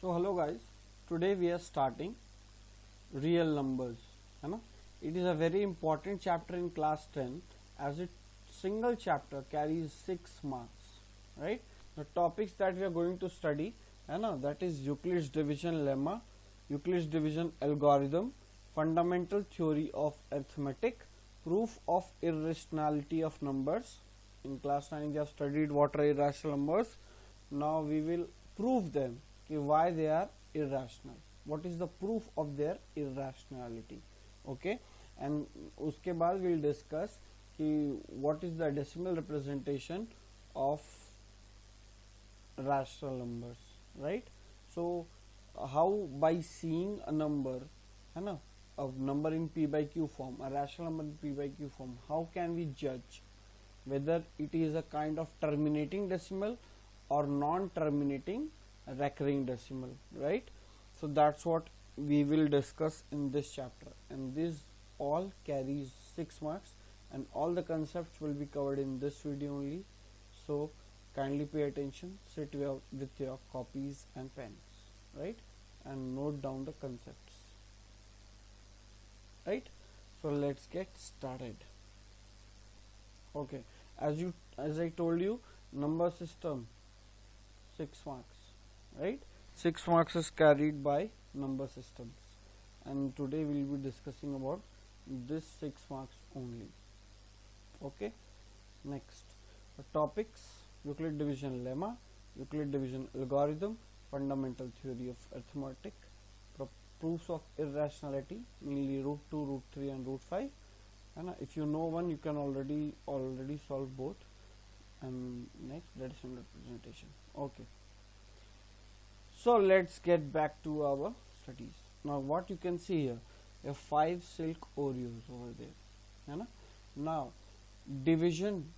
So hello guys, today we are starting real numbers. It is a very important chapter in class 10 as a single chapter carries 6 marks. Right? The topics that we are going to study, that is Euclid's Division Lemma, Euclid's Division Algorithm, Fundamental Theory of Arithmetic, Proof of Irrationality of Numbers. In class 9 we have studied what are irrational numbers. Now we will prove them, why they are irrational, what is the proof of their irrationality. Okay, and uske baad we will discuss what is the decimal representation of rational numbers, right? So how, by seeing a number, a number in p by q form, a rational number in p by q form, how can we judge whether it is a kind of terminating decimal or non-terminating recurring decimal, right? So that's what we will discuss in this chapter, and this all carries 6 marks, and all the concepts will be covered in this video only. So kindly pay attention, sit with your copies and pens, right, and note down the concepts, right? So let's get started. Okay, as I told you, number system 6 marks, right? 6 marks is carried by number systems, and today we will be discussing about this 6 marks only. Okay, next the topics: Euclid Division Lemma, Euclid Division Algorithm, Fundamental Theory of Arithmetic, Proofs of Irrationality, mainly root 2, root 3 and root 5. And if you know one, you can already solve both. And next, decimal representation. Okay, so let's get back to our studies. Now what you can see here, you have 5 silk Oreos over there. Now division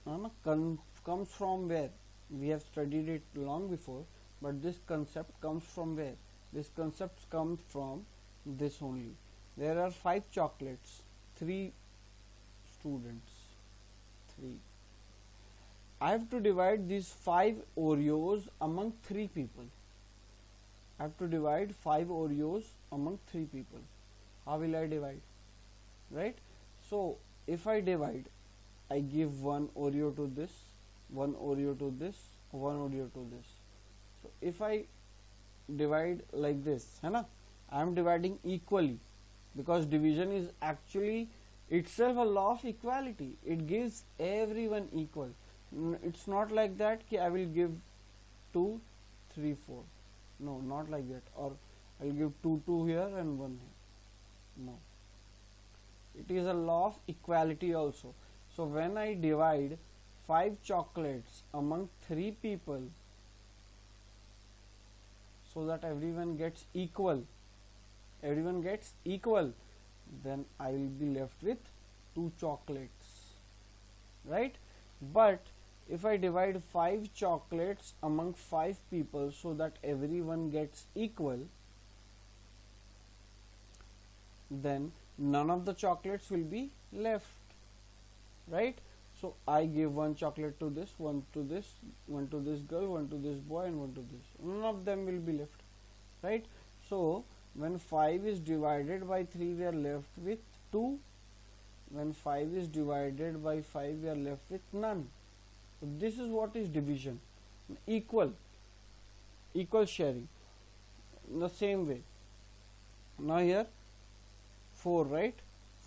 comes from where? We have studied it long before, but this concept comes from where? This concept comes from this only. There are 5 chocolates, 3 students, 3. I have to divide these 5 Oreos among 3 people. I have to divide 5 Oreos among 3 people. How will I divide? Right? So if I divide, I give 1 Oreo to this, 1 Oreo to this, 1 Oreo to this. So if I divide like this, I am dividing equally, because division is actually itself a law of equality. It gives everyone equal. It's not like that I will give 2, 3, 4. No, not like that. Or I will give 2 here and 1 here. No. It is a law of equality also. So when I divide 5 chocolates among 3 people, so that everyone gets equal, then I will be left with 2 chocolates, right? But if I divide 5 chocolates among 5 people so that everyone gets equal, then none of the chocolates will be left, right? So I give 1 chocolate to this, 1 to this, 1 to this girl, 1 to this boy and 1 to this. None of them will be left, right? So when 5 is divided by 3, we are left with 2. When 5 is divided by 5, we are left with none. So this is what is division. Equal sharing. In the same way. Now here 4, right?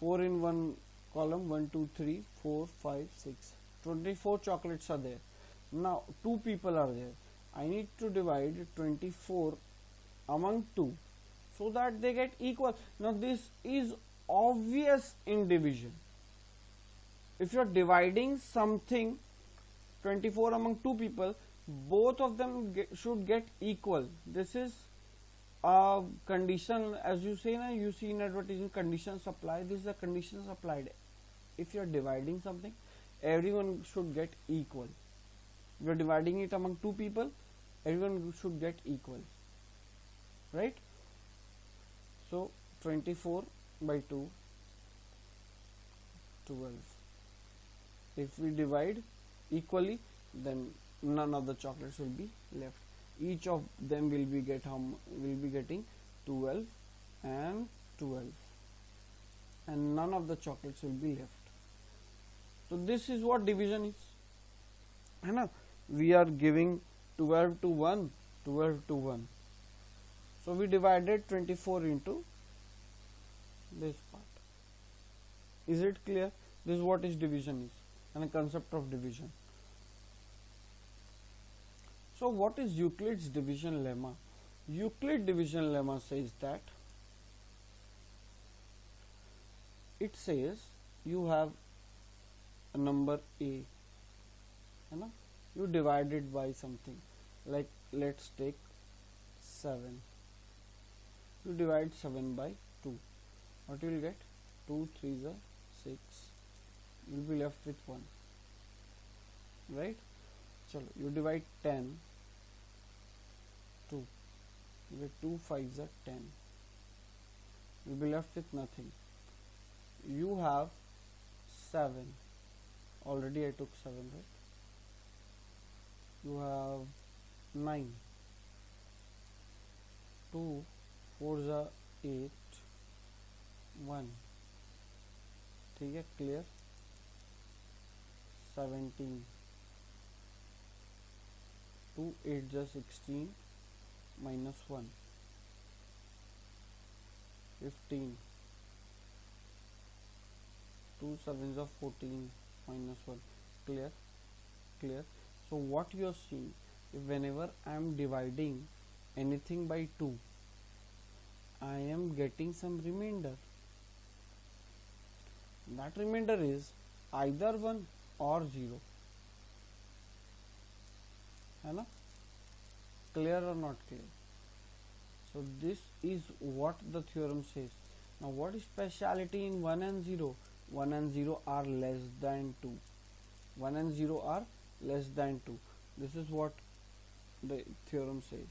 4 in one column, 1, 2, 3, 4, 5, 6. 24 chocolates are there. Now 2 people are there. I need to divide 24 among 2 so that they get equal. Now this is obvious in division. If you are dividing something 24 among 2 people, both of them should get equal. This is a condition, as you say, you see in advertising, conditions apply. This is the conditions applied. If you are dividing something, everyone should get equal. If you are dividing it among 2 people, everyone should get equal, right? So 24 by 2, 12. If we divide equally, then none of the chocolates will be left. each of them will be getting 12 and 12, and none of the chocolates will be left. So this is what division is, है ना? We are giving 12 to 1, 12 to 1. So we divided 24 into this part. Is it clear? This is what is division is, and a concept of division. So what is Euclid's division lemma? Euclid division lemma says that it says you have a number a, you divide it by something, like let's take 7. You divide 7 by 2. What you will get? 2 3s are 6. You will be left with 1. Right? Chalo, you divide 10. 2. You get 2 5s are 10. You will be left with nothing. You have 7. Already I took 7, right? You have 9. 2 4s are 8. 1. ठीक है, clear? 17. 2 8s are 16 minus 1. 15. 2 7s are 14 minus 1. Clear? Clear? So what you are seeing, whenever I am dividing anything by 2, I am getting some remainder. That remainder is either 1 or 0. है ना? Clear or not clear? So this is what the theorem says. Now what is speciality in 1 and 0? 1 and 0 are less than 2. 1 and 0 are less than 2. This is what the theorem says.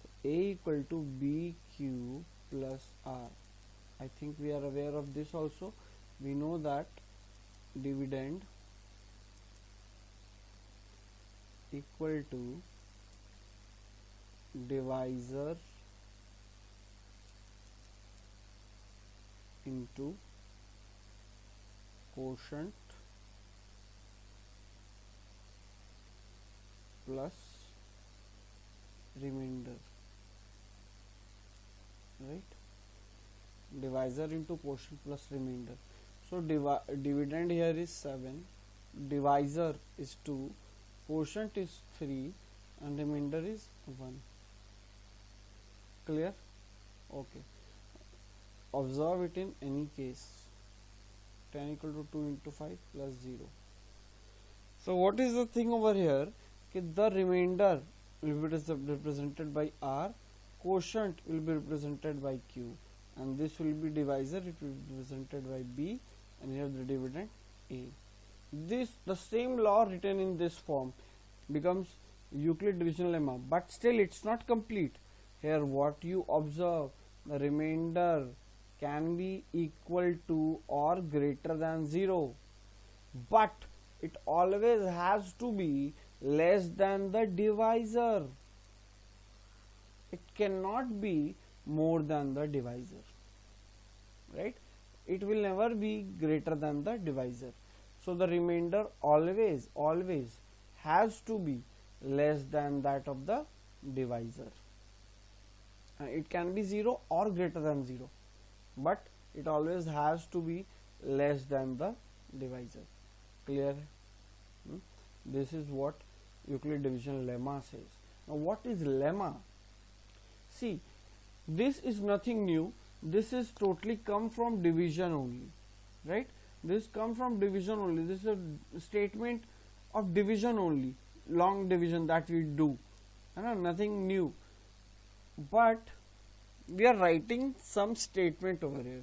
So A equal to BQ plus R. I think we are aware of this also. We know that dividend equal to divisor into quotient plus remainder, right? Divisor into quotient plus remainder. So dividend here is 7, divisor is 2, quotient is 3, and remainder is 1. Clear? Okay. Observe it in any case. 10 equal to 2 into 5 plus 0. So what is the thing over here? The remainder will be represented by R, quotient will be represented by Q, and this will be divisor, it will be represented by B, and here the dividend A. The same law written in this form becomes Euclid division lemma, but still it's not complete. Here what you observe, the remainder can be equal to or greater than 0, but it always has to be less than the divisor. It cannot be more than the divisor, right? It will never be greater than the divisor. So the remainder always has to be less than that of the divisor. It can be 0 or greater than 0, but it always has to be less than the divisor. Clear? This is what Euclid division lemma says. Now what is lemma? See, this is nothing new. This is totally come from division only, right? This come from division only. This is a statement of division only, long division that we do, nothing new. But we are writing some statement over here,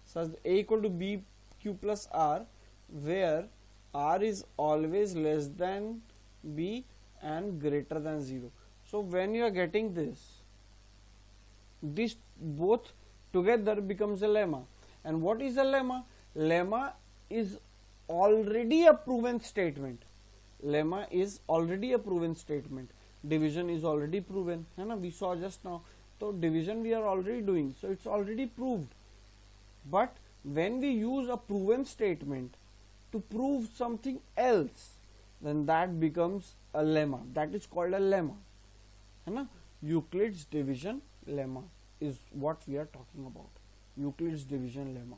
such A equal to B Q plus R, where R is always less than B and greater than 0. So when you are getting this both together becomes a lemma. And what is a lemma? Lemma is already a proven statement. Lemma is already a proven statement. division is already proven, है ना, we saw just now. So division we are already doing, so it's already proved. But when we use a proven statement to prove something else, then that becomes a lemma. That is called a lemma, है ना. Euclid's division lemma is what we are talking about. Euclid's division lemma,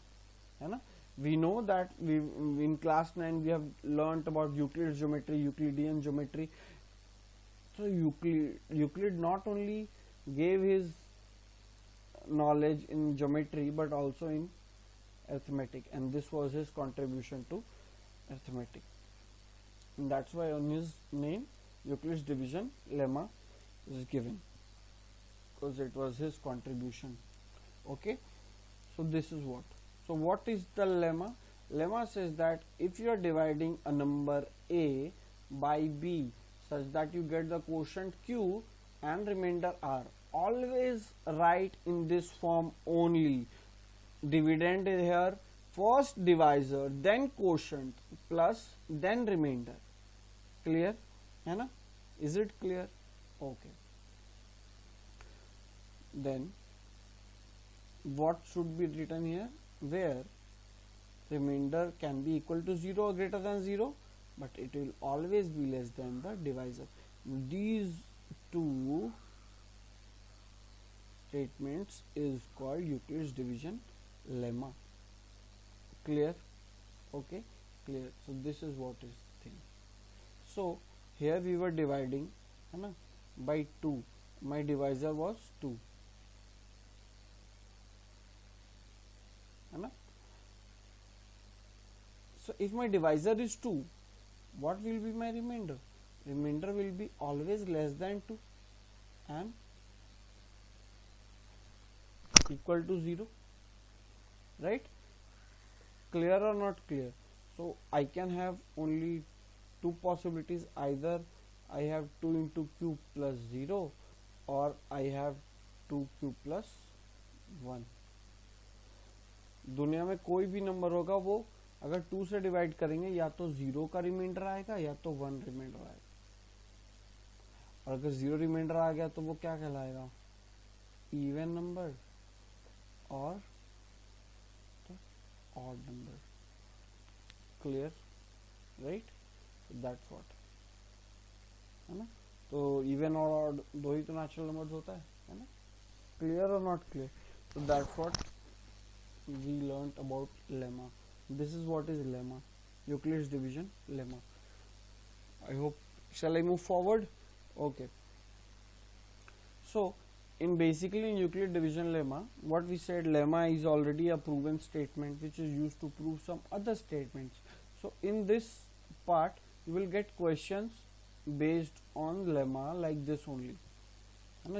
है ना. We know that we in class 9 we have learnt about Euclid's geometry, Euclidean geometry. So Euclid not only gave his knowledge in geometry but also in arithmetic, and this was his contribution to arithmetic, and that's why on his name Euclid's division lemma is given, because it was his contribution. Okay, so this is what. So what is the lemma? Lemma says that if you are dividing a number a by b such that you get the quotient q and remainder r, always write in this form only. Dividend is here, first divisor, then quotient, plus then remainder. Clear, है ना? Is it clear? Okay. Then what should be written here? Where remainder can be equal to 0 or greater than 0, but it will always be less than the divisor. These two statements is called Euclid's division lemma. Clear? Okay, clear. So this is what is thing. So here we were dividing, है ना, by 2. My divisor was 2, है ना. So if my divisor is 2, what will be my remainder? Remainder will be always less than 2 and equal to 0, right? Clear or not clear? So I can have only two possibilities. Either I have 2 into q plus 0 or I have 2q plus 1. दुनिया में कोई भी number होगा वो अगर 2 से divide करेंगे या तो 0 का रिमाइंडर आएगा या तो 1 रिमाइंडर आएगा, और अगर 0 रिमाइंडर आ गया तो वो क्या कहलाएगा? इवन नंबर और odd number. Clear, right? That's what, है ना. तो इवन और ऑड दो ही तो नेचुरल नंबर्स होता है ना. क्लियर और नॉट क्लियर? तो that's what we learnt about lemma. This is what is lemma, Euclid's division lemma. I hope. Shall I move forward? Okay. So in basically in Euclid division lemma, what we said, lemma is already a proven statement which is used to prove some other statements. So in this part you will get questions based on lemma like this only.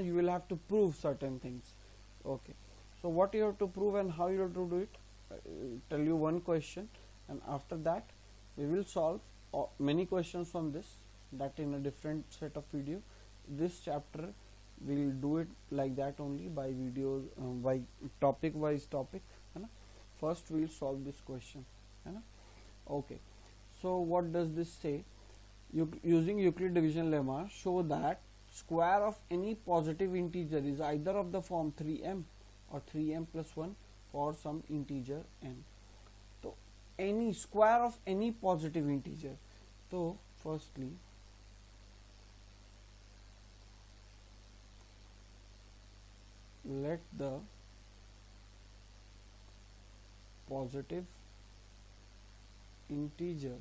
You will have to prove certain things. Okay. So what you have to prove and how you have to do it, tell you one question, and after that we will solve many questions from this, that in a different set of video. This chapter we will do it like that only, by videos, by topic wise topic, है ना. First we will solve this question, है ना. Okay, so what does this say? Using Euclid division lemma, show that square of any positive integer is either of the form 3m or 3m plus 1 for some integer n. So any square of any positive integer. So firstly let the positive integer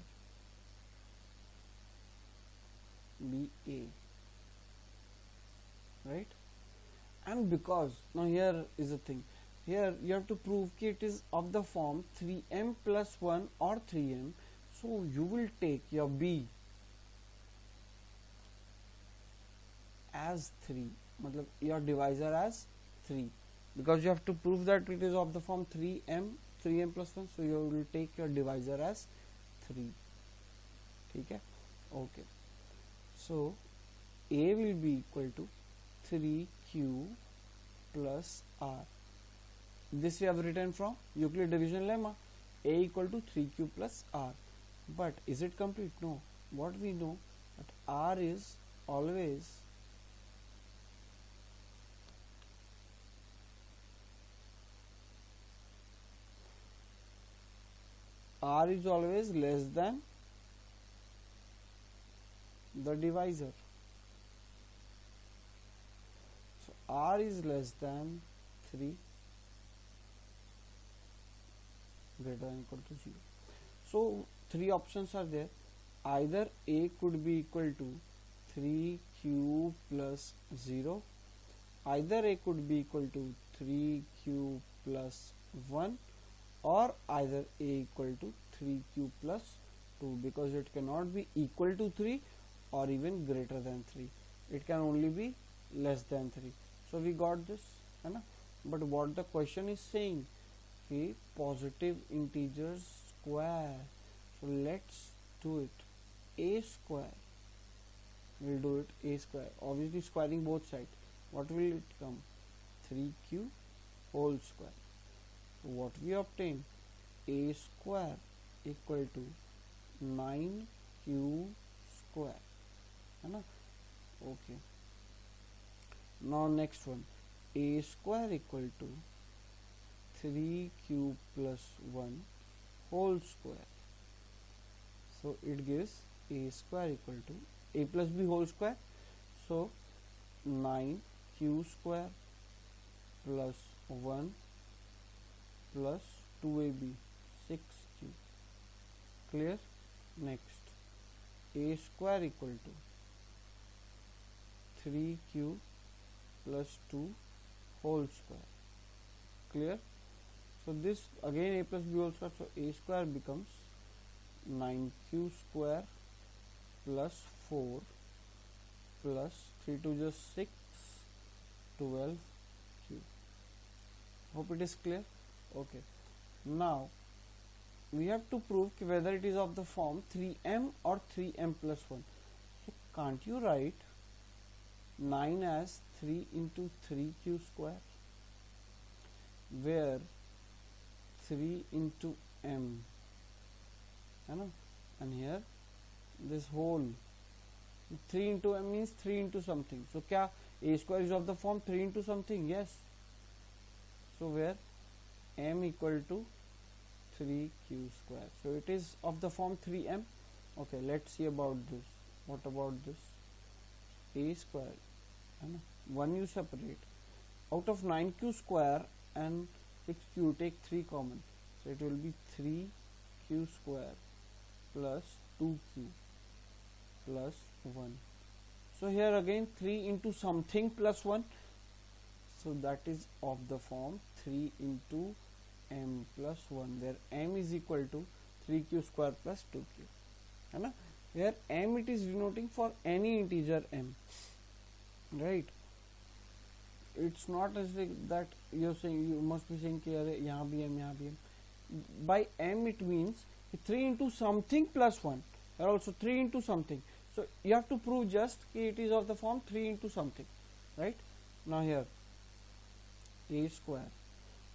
be a, right? And because now here is the thing, here you have to prove that it is of the form 3m plus 1 or 3m, so you will take your b as 3, matlab your divisor as 3, because you have to prove that it is of the form 3m plus 1, so you will take your divisor as 3. ठीक है? Okay, so a will be equal to 3q plus r. This we have written from Euclid division lemma, a equal to 3q plus r. But is it complete? No. What we know, that r is always r is always less than the divisor. So r is less than 3 greater than equal to 0. So three options are there. Either a could be equal to 3q plus 0, either a could be equal to 3q plus 1, or either a equal to 3q plus 2, because it cannot be equal to 3 or even greater than 3. It can only be less than 3. So we got this, है ना? But what the question is saying, कि positive integers square. So let's do it. A square, we'll do it a square, obviously squaring both sides. What will it come? 3q whole square. So what we obtain? A square equal to 9q square, है ना? Okay. Now next one, a square equal to 3q plus 1 whole square. So it gives a square equal to a plus b whole square. So 9q square plus 1 plus 2ab, 6q. Clear? Next, a square equal to 3q plus 2 whole square. Clear? So this again a plus b whole square. So a square becomes 9q square plus 4 plus 3 to just 6, 12q. Hope it is clear. Okay. Now we have to prove whether it is of the form 3m or 3m plus 1. So can't you write 9 as 3 into 3q square, where 3 into m, and here this whole 3 into m means 3 into something. So kya a square is of the form 3 into something? Yes. So where m equal to 3q square. So it is of the form 3m. Okay, let's see about this. What about this? A square, 1 you separate. Out of 9q square and 6q, take 3 common. So it will be 3q square plus 2q plus 1. So here again 3 into something plus 1. So that is of the form 3 into m plus 1, where m is equal to 3q square plus 2q. है ना? Here m it is denoting for any integer m, right? It's not as that you're saying, you must be saying कि अरे यहाँ भी m, यहाँ भी m. By m it means 3 into something plus 1, or also 3 into something. So you have to prove just कि it is of the form 3 into something, right? Now here a square.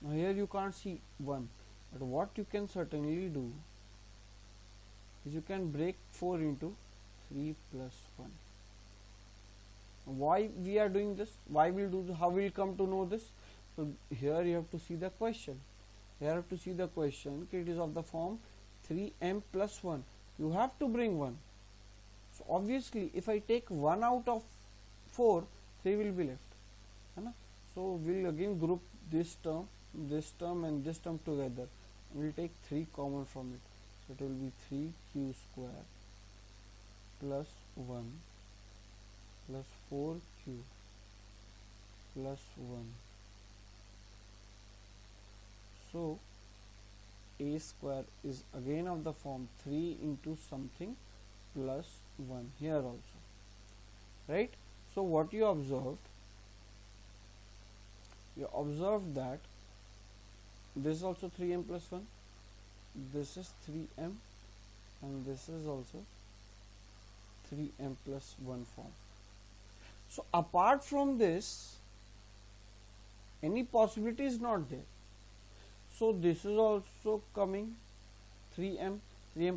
Now here you can't see 1, but what you can certainly do is you can break 4 into 3 plus 1. Why we are doing this? Why we'll do this? How we'll come to know this? So here you have to see the question. Here you have to see the question. It is of the form 3m plus 1. You have to bring 1. So obviously if I take 1 out of 4, 3 will be left. है ना? So we'll again group this term and this term together. We'll take 3 common from it. So it will be 3q square plus 1 plus 4q plus 1. So a square is again of the form 3 into something plus 1 here also, right? So what you observed? You observe that this is also 3m plus 1, this is 3m, and this is also 3m plus 1 form. So apart from this, any possibility is not there. So this is also coming 3m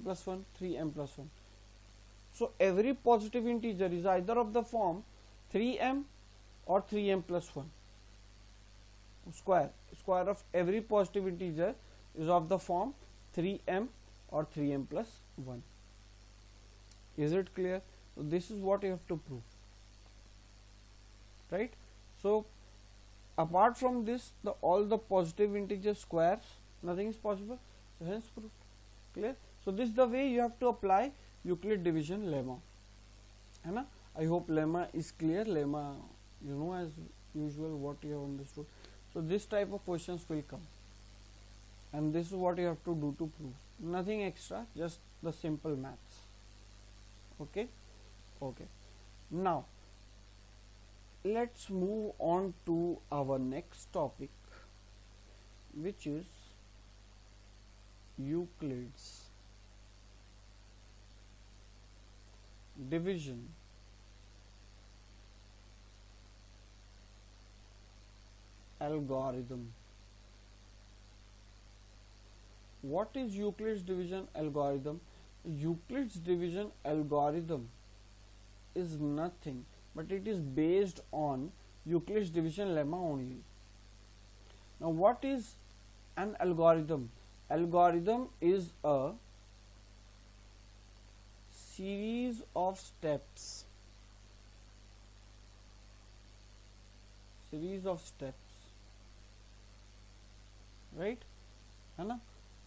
plus 1, 3m plus 1. So every positive integer is either of the form 3m or 3m plus 1. Square of every positive integer is of the form 3m or 3m plus 1. Is it clear? So this is what you have to prove, right? So apart from this, all the positive integer squares, nothing is possible, so hence proved. Clear? So this is the way you have to apply Euclid division lemma, है ना? I hope lemma is clear. Lemma, you know, as usual what you have understood. So this type of questions will come, and this is what you have to do to prove. Nothing extra, just the simple maths. Okay. Now let's move on to our next topic, which is Euclid's division algorithm. What is Euclid's division algorithm? Euclid's division algorithm is nothing but it is based on Euclid's division lemma only. Now what is an algorithm? Algorithm is a series of steps, right?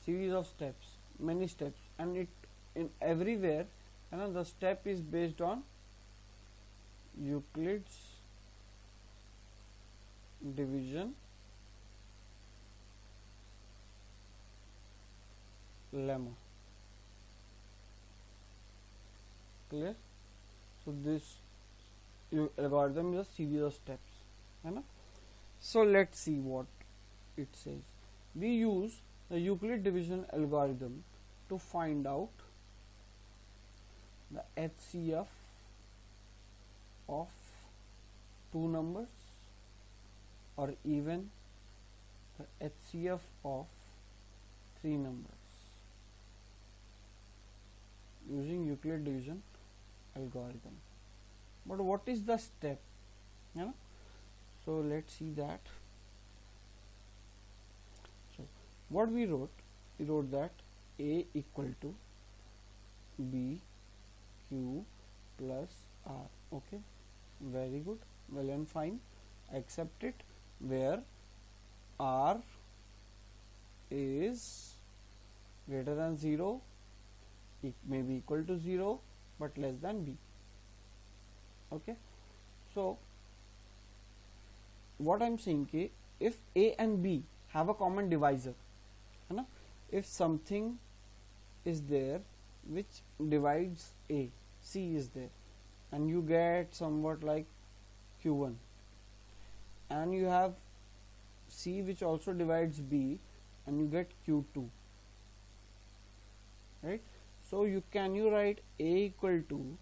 Series of steps, many steps, and it in everywhere, the step is based on Euclid's division lemma. Clear? So this algorithm is a series of steps, So let's see what it says. We use the Euclid division algorithm to find out the HCF of two numbers, or even the HCF of three numbers, using Euclid division algorithm. But what is the step? So let's see that. So what we wrote that A equal to B Q plus R. Okay, very good, well and fine, accept it, where R is greater than 0, it may be equal to 0 but less than B. Okay, so what I am saying is, if A and B have a common divisor, if something is there which divides A, C is there, and you get somewhat like Q1, and you have C which also divides B, and you get Q2, right? So you write A equal to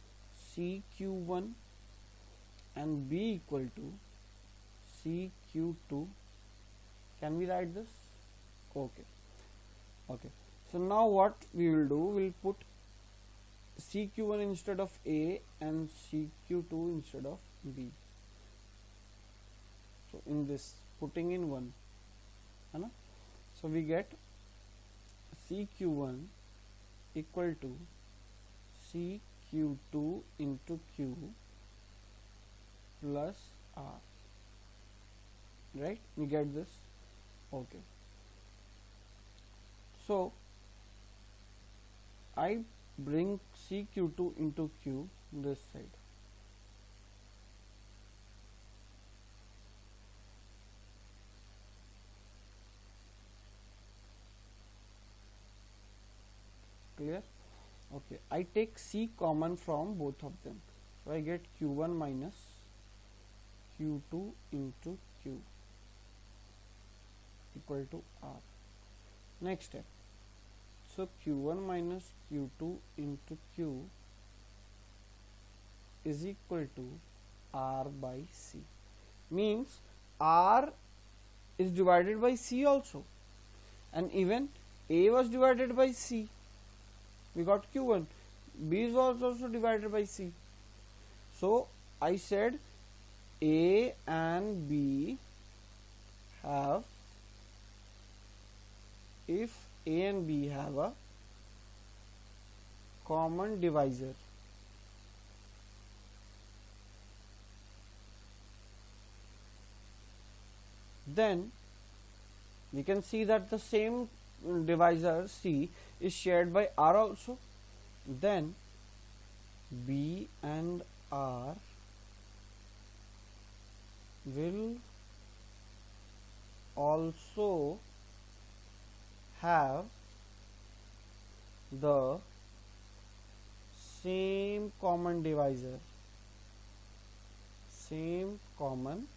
CQ1 and B equal to CQ2. Can we write this? Okay. So now what we will do, we'll put CQ1 instead of A and CQ2 instead of B. So in this, putting in 1, so we get CQ1 equal to CQ2 into Q plus R, right? We get this. Okay, so I bring CQ2 into Q this side. Clear? Okay, I take C common from both of them, so I get Q1 minus Q2 into Q equal to R. Next step, so Q1 minus Q2 into Q is equal to R by C, means R is divided by C also, and even A was divided by C, we got Q1, B is also divided by C. So I said A and B have, if A and B have a common divisor. Then we can see that the same divisor C is shared by R also. Then B and R will also have the same common divisor. Same common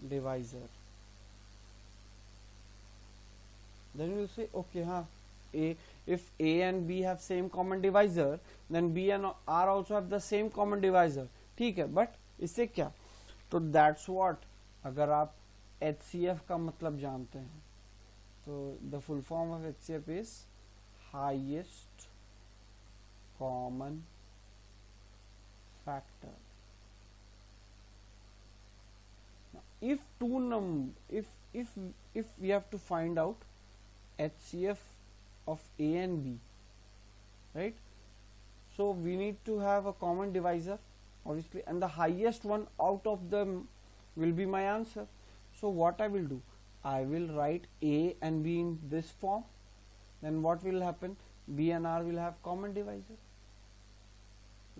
divisor. Then we will say, okay, if A and B have same common divisor, then B and R also have the same common divisor. ठीक है, but इससे क्या? तो that's what, अगर आप HCF का मतलब जानते हैं, तो the full form of HCF is highest common factor. Now, if we have to find out HCF of A and B, right? So we need to have a common divisor, obviously, and the highest one out of them will be my answer. So what I will do, I will write A and B in this form. Then what will happen? B and R will have common divisor,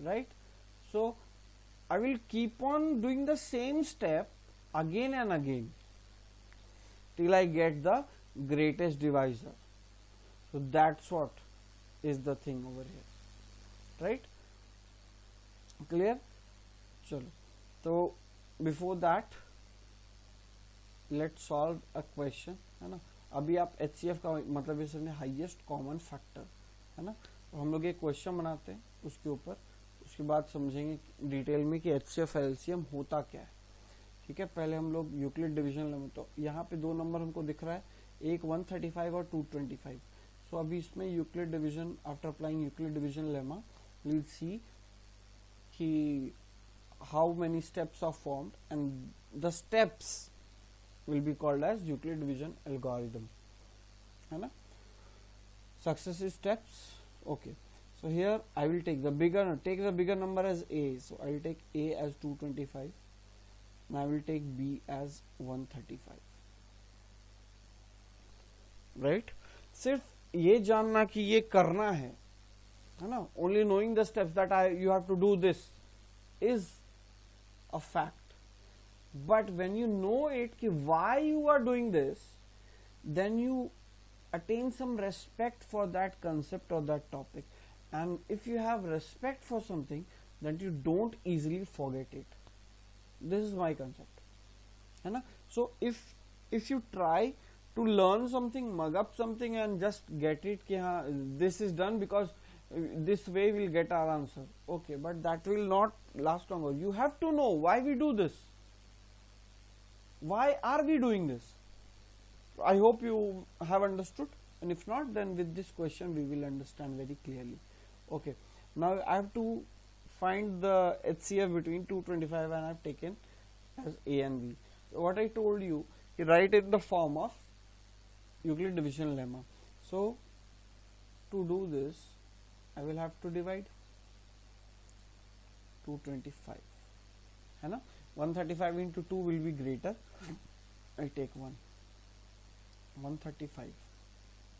right? So I will keep on doing the same step again and again till I get the greatest divisor. So that's what is the thing over here, right? Clear? Chalo. So before that, let's solve a question, है ना? अभी आप HCF का मतलब ये समझे highest common factor, है ना? तो हम लोग एक क्वेश्चन बनाते हैं उसके ऊपर, उसके बाद समझेंगे डिटेल में कि HCF LCM होता क्या है. ठीक है, पहले हम लोग यूक्लिड डिवीजन लेमा. तो यहाँ पे दो नंबर हमको दिख रहा है, एक 135 और 225. सो अभी इसमें Euclid division, after applying Euclid division lemma, will see कि how many steps are formed and the steps will be called as Euclid Division Algorithm, है ना? Successive steps. Okay, so here I will take the bigger number as A, so I will take A as 225 and I will take B as 135, right? सिर्फ ये जानना कि ये करना है ना? Only knowing the steps that you have to do this is a fact. But when you know it कि why you are doing this, then you attain some respect for that concept or that topic. And if you have respect for something, then you don't easily forget it. This is my concept, है ना? So if you try to learn something, mug up something and just get it कि हाँ this is done because this way we'll get our answer. Okay, but that will not last longer. You have to know why we do this. Why are we doing this? I hope you have understood, and if not, then with this question we will understand very clearly. Okay, now I have to find the HCF between 225 and I have taken as A and B. So what I told you, write it in the form of Euclid Division Lemma. So to do this, I will have to divide 225, है ना? 135 into 2 will be greater. I take 1. 135.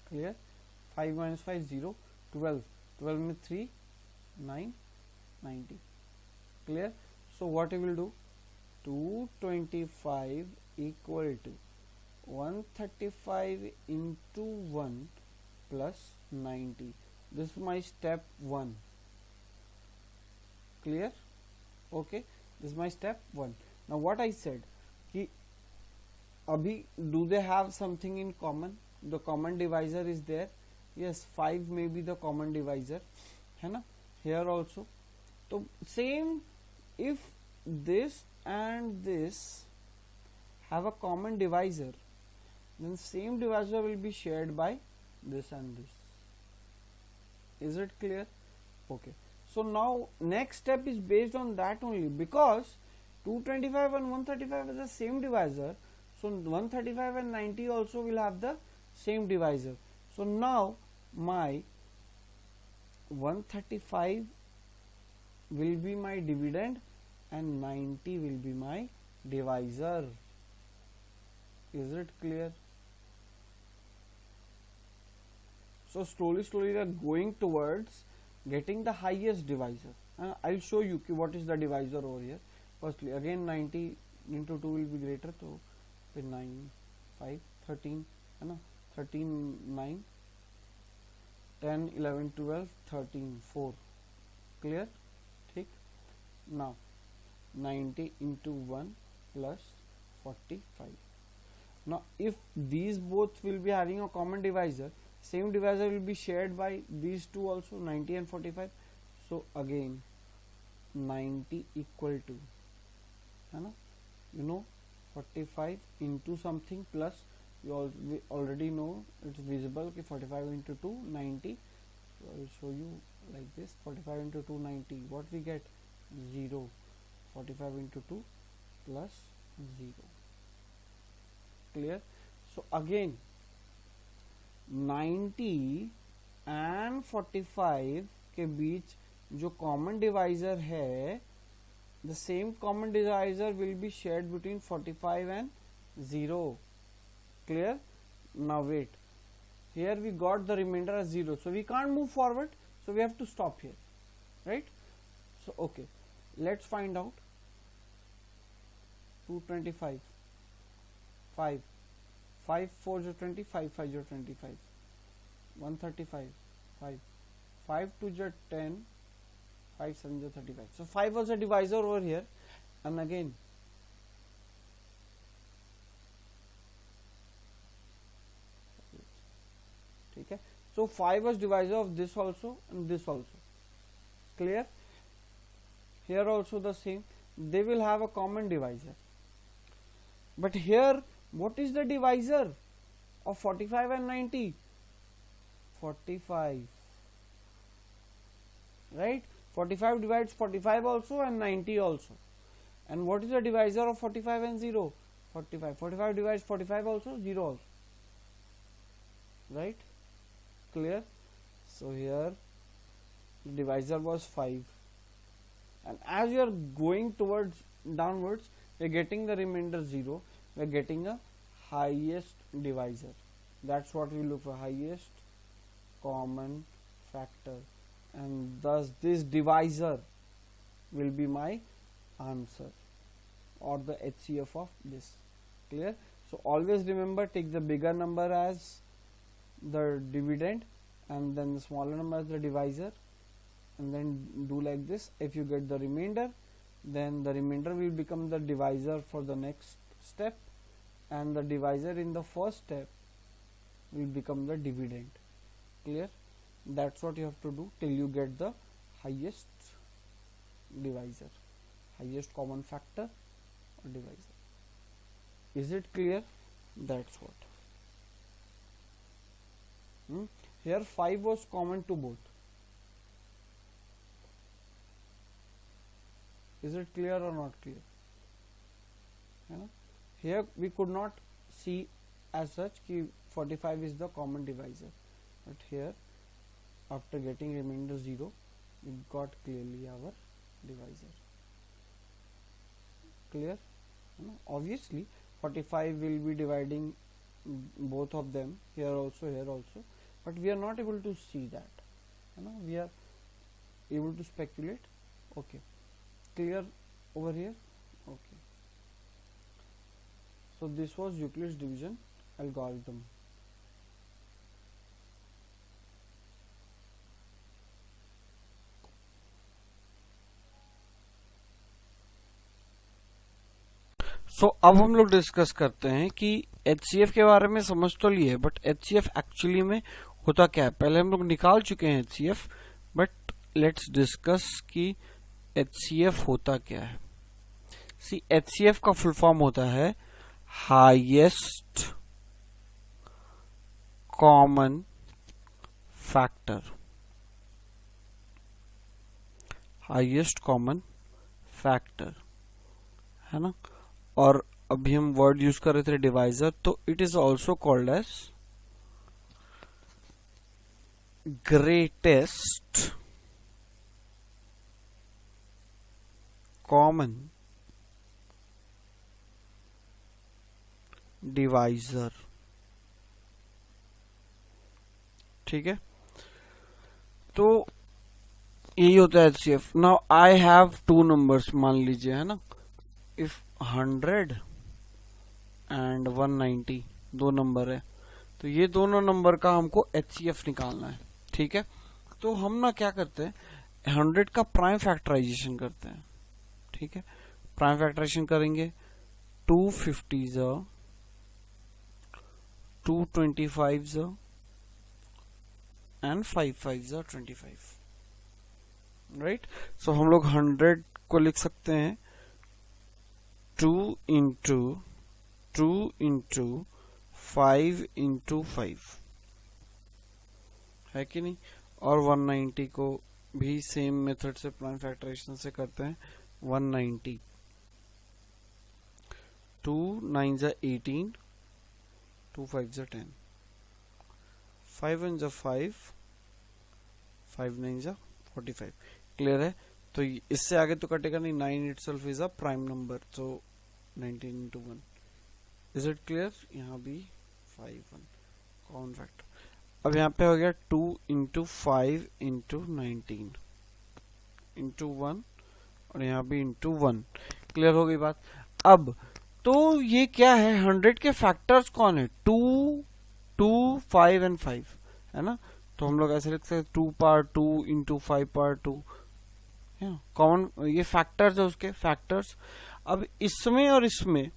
Clear? 5 minus 5 0. 12. 12 minus 3 9. 90. Clear? So what I will do? 225 equal to 135 into 1 plus 90. This is my step 1. Clear? Okay. This is my step 1. Now what I said कि अभी do they have something in common? The common divisor is there. Yes, 5 may be the common divisor, है ना? Here also. So same, if this and this have a common divisor, then same divisor will be shared by this and this. Is it clear? Okay. So now next step is based on that only, because 225 and 135 is the same divisor, so 135 and 90 also will have the same divisor. So now my 135 will be my dividend and 90 will be my divisor. Is it clear? So slowly we are going towards getting the highest divisor. I'll show you what is the divisor over here. Firstly, again 90 into 2 will be greater, so 9, 5, 13, 13, 9, 10, 11, 12, 13, 4. Clear? ठीक. Now 90 into 1 plus 45. Now if these both will be having a common divisor, same divisor will be shared by these two also, 90 and 45. So again 90 equal to, 45 into something plus, we already know it's visible, 45 into 2, 90. So I will show you like this, 45 into 2, 90. What we get? 0. 45 into 2 plus 0. Clear? So again 90 and 45 के बीच जो common divisor है, the same common divisor will be shared between 45 and 0. Clear? Now wait, here we got the remainder as 0, so we can't move forward, so we have to stop here, right? So okay, let's find out. 225, 5, 5 4 is 20, 5 5 is 25, 135, 5, 5 2 is 10, 5 7 is 35. So 5 was a divisor over here, and again okay, so 5 was divisor of this also and this also. Clear? Here also the same, they will have a common divisor. But here what is the divisor of 45 and 90? 45, right? 45 divides 45 also and 90 also. And what is the divisor of 45 and 0? 45. 45 divides 45 also, 0 also, right? Clear? So here the divisor was 5, and as you are going towards downwards, we are getting the remainder 0. We are getting a highest divisor. That's what we look for, highest common factor, and thus this divisor will be my answer or the HCF of this. Clear? So always remember, take the bigger number as the dividend and then the smaller number as the divisor, and then do like this. If you get the remainder, then the remainder will become the divisor for the next step, and the divisor in the first step will become the dividend. Clear? That's what you have to do till you get the highest divisor, highest common factor or divisor. Is it clear? That's what. Here 5 was common to both. Is it clear or not clear? Here we could not see as such कि 45 is the common divisor, but here after getting remainder 0, we got clearly our divisor. Clear? Obviously 45 will be dividing both of them, here also, but we are not able to see that. We are able to speculate. Okay, clear over here? Okay. So this was Euclid's division algorithm. सो अब हम लोग discuss करते हैं कि HCF के बारे में समझ तो लिए, बट HCF एक्चुअली में होता क्या है. पहले हम लोग निकाल चुके हैं HCF, बट लेट्स डिस्कस कि HCF होता क्या है. सी HCF का फुल फॉर्म होता है highest common factor. Highest common factor है ना. और अभी हम वर्ड यूज कर रहे थे डिवाइजर, तो it is also called as greatest common divisor। ठीक है, तो यही होता है HCF। Now I have two numbers, मान लीजिए, है ना, इफ 100 एंड 190 दो नंबर है, तो ये दोनों नंबर का हमको HCF निकालना है। ठीक है, तो हम ना क्या करते हैं, 100 का प्राइम फैक्टराइजेशन करते हैं। ठीक है, प्राइम फैक्टराइजेशन करेंगे, 250 225 एंड 5 25, राइट। सो हम लोग 100 को लिख सकते हैं 2 इंटू 5 इंटू 5, है कि नहीं। और 190 को भी सेम मेथड से प्राइम फैक्टराइजेशन से करते हैं, 190 2 9 18 2 5 10 5 1 5 5 9 45। क्लियर है, तो इससे आगे तो कटेगा नहीं, 9 itself is a prime number, तो 19 into 1। इज इट क्लियर, यहाँ भी 5 1 कॉमन फैक्टर। अब यहाँ पे हो गया 2 इंटू 5 इंटू 19 इंटू 1, और यहाँ भी इंटू 1। क्लियर हो गई बात। अब तो ये क्या है, 100 के फैक्टर्स कौन है, 2 2 5 एंड 5, है ना। तो हम लोग ऐसे लिख सकते हैं 2 पावर 2 इंटू 5 पावर 2, कॉमन, ये फैक्टर्स है उसके फैक्टर्स। अब इसमें और इसमें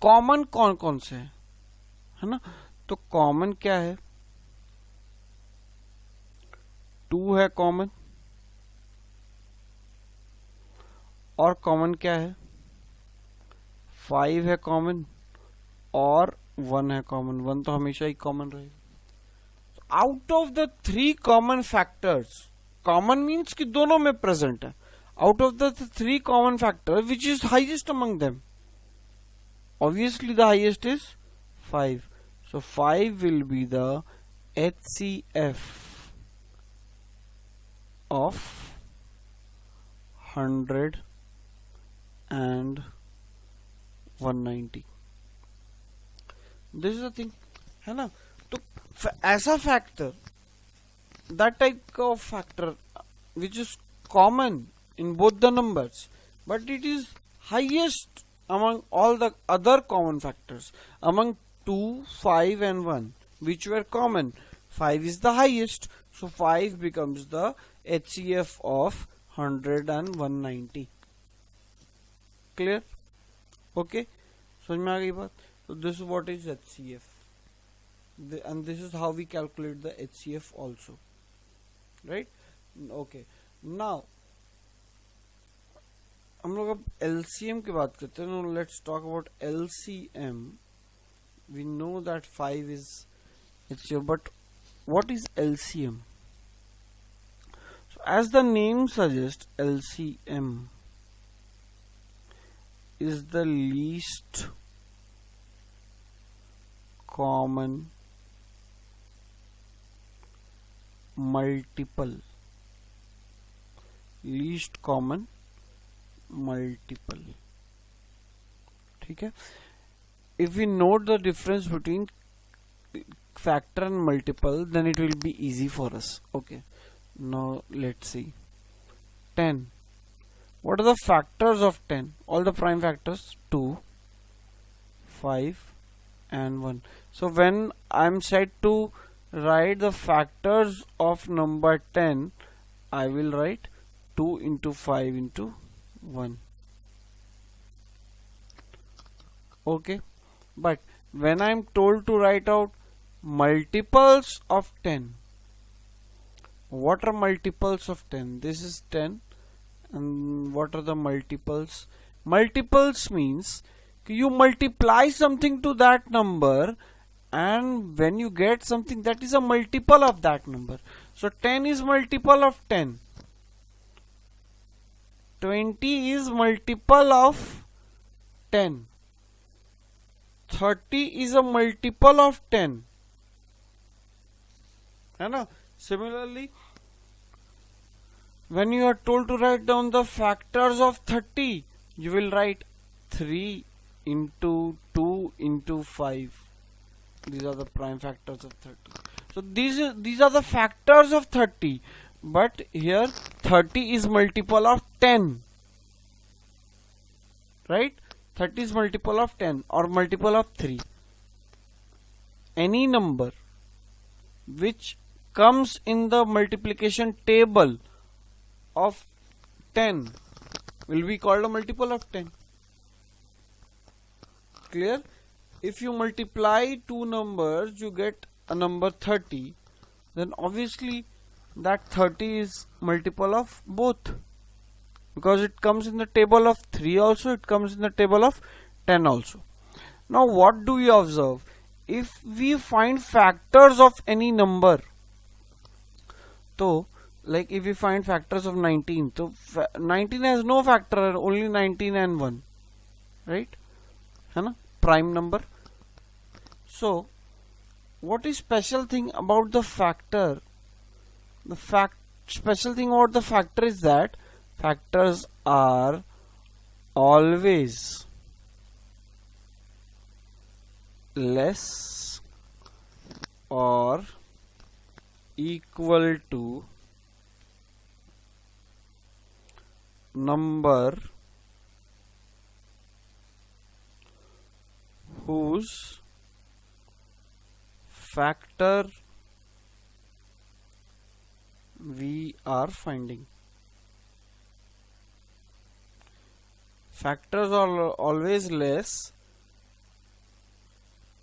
कॉमन कौन कौन से है ना, तो कॉमन क्या है, 2 है कॉमन, और कॉमन क्या है, 5 है कॉमन, और 1 है कॉमन। 1 तो हमेशा ही कॉमन रहेगा। Out of the 3 common factors, common means कि दोनों में प्रेजेंट है, out of the 3 common factor which is highest among them, obviously the highest is 5, so 5 will be the HCF of 100 and 190। this is the thing, है ना। तो ऐसा factor, that type of factor which is common in both the numbers, but it is highest among all the other common factors, among 2 5 and 1 which were common, 5 is the highest, so 5 becomes the HCF of 100 and 190। clear, okay, समझ में आ गई बात। so this is what is HCF, and this is how we calculate the HCF also, right। okay, now हम लोग अब LCM की बात करते हैं। Let's talk about LCM। We know that 5 is HCF, but what is LCM? So as the name suggests, LCM is the least common multiple, least common multiple। ठीक है, if we note the difference between factor and multiple, then it will be easy for us। okay, now let's see 10। what are the factors of 10? all the prime factors, 2 5 and 1। so when I'm set to write the factors of number 10, I will write 2 into 5 into 1। okay, but when I'm told to write out multiples of 10, what are multiples of 10? this is 10, and what are the multiples? Multiples means you multiply something to that number, and when you get something that is a multiple of that number, so 10 is multiple of 10, 20 is multiple of 10, 30 is a multiple of 10, है ना। Similarly, when you are told to write down the factors of 30, you will write 3 into 2 into 5. These are the prime factors of 30. So these are the factors of 30, but here 30 is multiple of 10, right? 30 is multiple of 10 or multiple of 3. Any number which comes in the multiplication table of 10 will be called a multiple of 10. Clear? If you multiply two numbers, you get a number 30, then obviously that 30 is multiple of both, because it comes in the table of 3 also, it comes in the table of 10 also. Now what do we observe? If we find factors of any number, so like if we find factors of 19, so 19 has no factor, only 19 and 1, right? Prime number. So what is special thing about the factor? The special thing about the factor is that factors are always less or equal to number whose factor we are finding. Factors are always less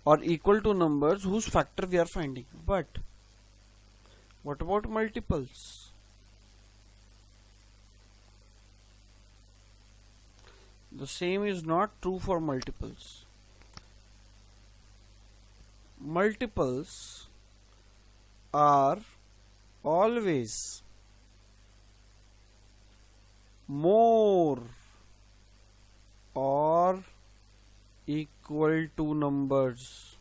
or equal to numbers whose factor we are finding. But what about multiples? The same is not true for multiples. Multiples are always more or equal to numbers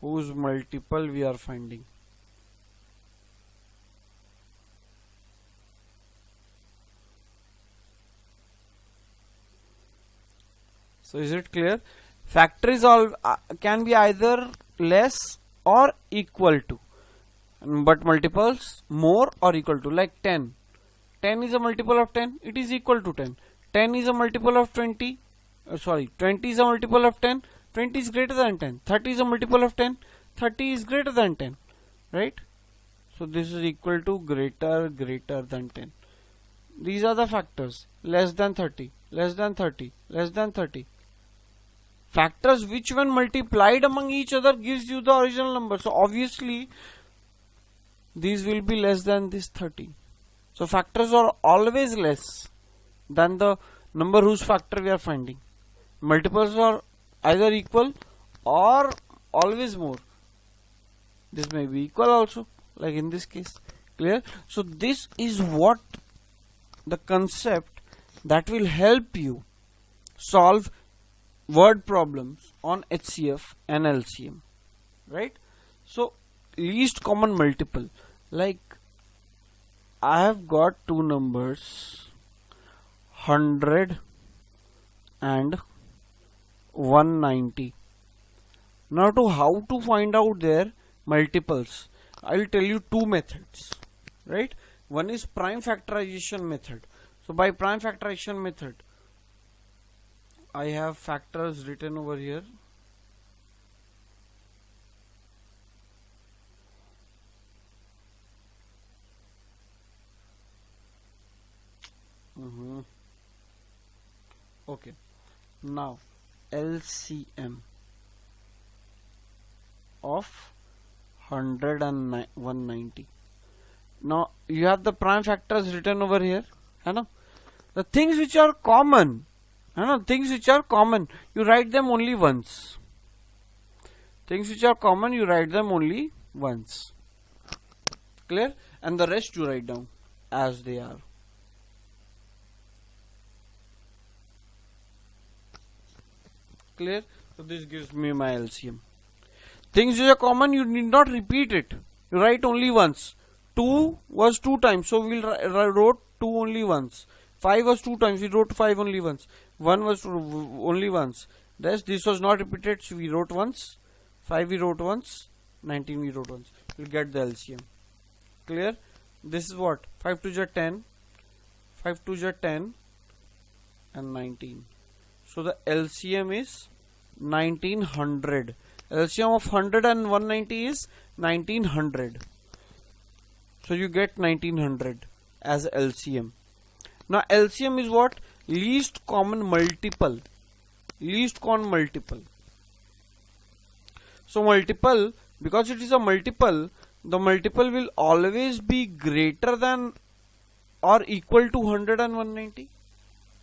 whose multiple we are finding. So is it clear? Factor is can be either less or equal to, but multiples more or equal to, like 10. 10 is a multiple of 10, it is equal to 10. 10 is a multiple of 20, 20 is a multiple of 10, 20 is greater than 10. 30 is a multiple of 10, 30 is greater than 10, right? So this is equal to greater than 10. These are the factors: less than 30, less than 30, less than 30. Factors which when multiplied among each other gives you the original number. So obviously these will be less than this 30. So factors are always less than the number whose factor we are finding. Multiples are either equal or always more. This may be equal also, like in this case. Clear? So this is what the concept that will help you solve word problems on HCF and LCM, right? So least common multiple, like I have got two numbers 100 and 190. Now how to find out their multiples, I will tell you two methods, right? One is prime factorization method. So by prime factorization method, I have factors written over here. Okay, now LCM of 100 and 190. Now you have the prime factors written over here, the things which are common, things which are common, you write them only once. Things which are common, you write them only once. Clear? And the rest you write down as they are. Clear? So this gives me my LCM. Things which are common, you need not repeat it. You write only once. 2 was 2 times, so we wrote 2 only once. 5 was 2 times, we wrote 5 only once. 1 was only once. This was not repeated, so we wrote once. 5 we wrote once. 19 we wrote once. You'll get the LCM. Clear? This is what? 5 2s are 10. 5 2s are 10. And 19. So the LCM is 1900. LCM of 100 and 190 is 1900. So you get 1900 as LCM. Now LCM is what? Least common multiple. Least common multiple. So multiple, because it is a multiple, the multiple will always be greater than or equal to 100 and 190.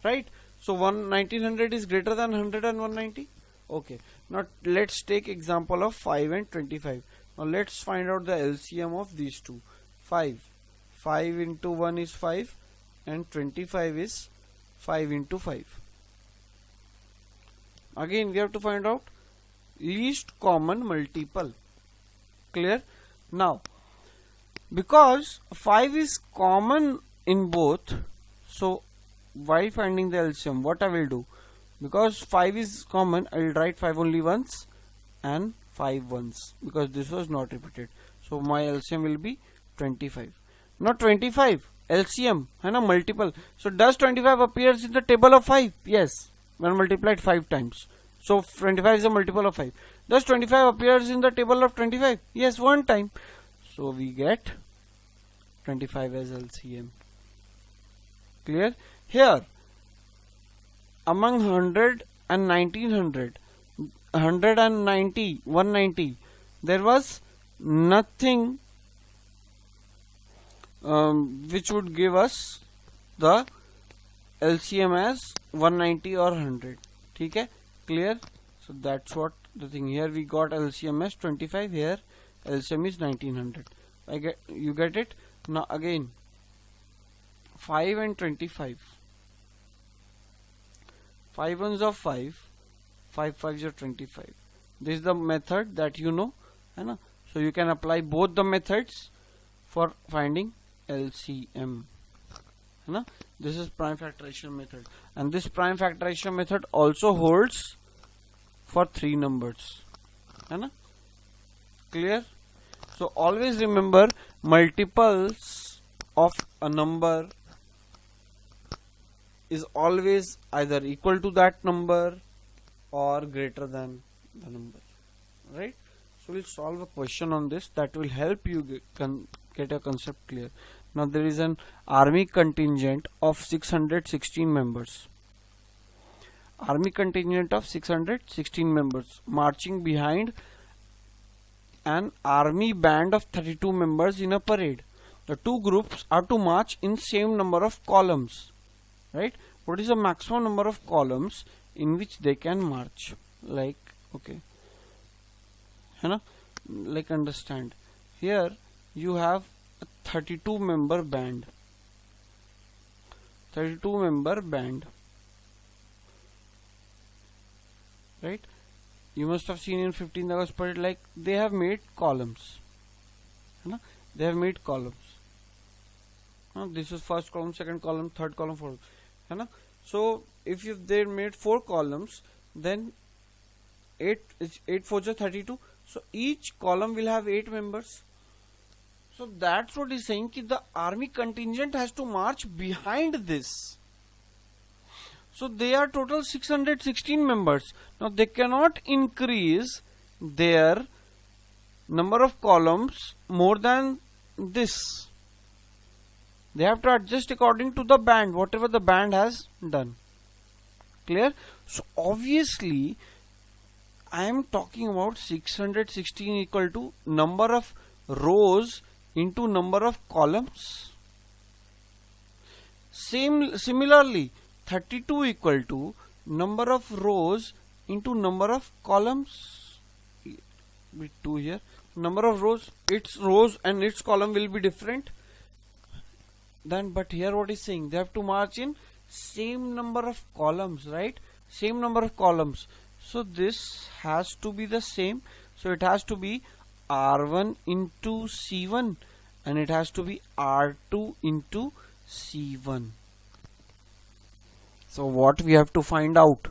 Right? So 1900 is greater than 100 and 190. Okay. Now let's take example of 5 and 25. Now let's find out the LCM of these two. 5 into 1 is 5 and 25 is 5 into 5. Again we have to find out least common multiple. Clear? Now because 5 is common in both, so while finding the LCM, what I will do, because 5 is common, I will write 5 only once and 5 once, because this was not repeated. So my LCM will be 25. Now 25 LCM and a multiple. So does 25 appears in the table of 5? Yes, when multiplied 5 times. So 25 is a multiple of 5. Does 25 appears in the table of 25? Yes, one time. So we get 25 as LCM. Clear? Here among 100 and 1900, 190, 190, there was nothing which would give us the LCM as 190 or 100. Okay? Clear? So that's what the thing. Here we got LCM as 25. Here LCM is 1900. You get it? Now again 5 and 25. 5 ones are 5. 5 fives are 25. This is the method that you know. So you can apply both the methods for finding LCM. This is prime factorization method, and this prime factorization method also holds for 3 numbers. Clear? So always remember, multiples of a number is always either equal to that number or greater than the number. Right? So we'll solve a question on this that will help you get a concept clear. Now there is an army contingent of 616 members. Army contingent of 616 members marching behind an army band of 32 members in a parade. The two groups are to march in same number of columns. Right? What is the maximum number of columns in which they can march? Like, okay, like understand. Here you have a 32 member band. 32 member band. Right? You must have seen in 15th August parade, like they have made columns. They have made columns. This is first column, second column, third column, fourth. So if they made 4 columns, then 8 4s are 32. So each column will have 8 members. So that's what he's saying, that the army contingent has to march behind this. So they are total 616 members. Now they cannot increase their number of columns more than this. They have to adjust according to the band, whatever the band has done. Clear? So obviously I am talking about 616 equal to number of rows into number of columns. Similarly 32 equal to number of rows into number of columns. With 2 here, number of rows, its rows and its column will be different. Then but here what is saying, they have to march in same number of columns, right? Same number of columns. So this has to be the same. So it has to be R1 into C1 and it has to be R2 into C1. So what we have to find out,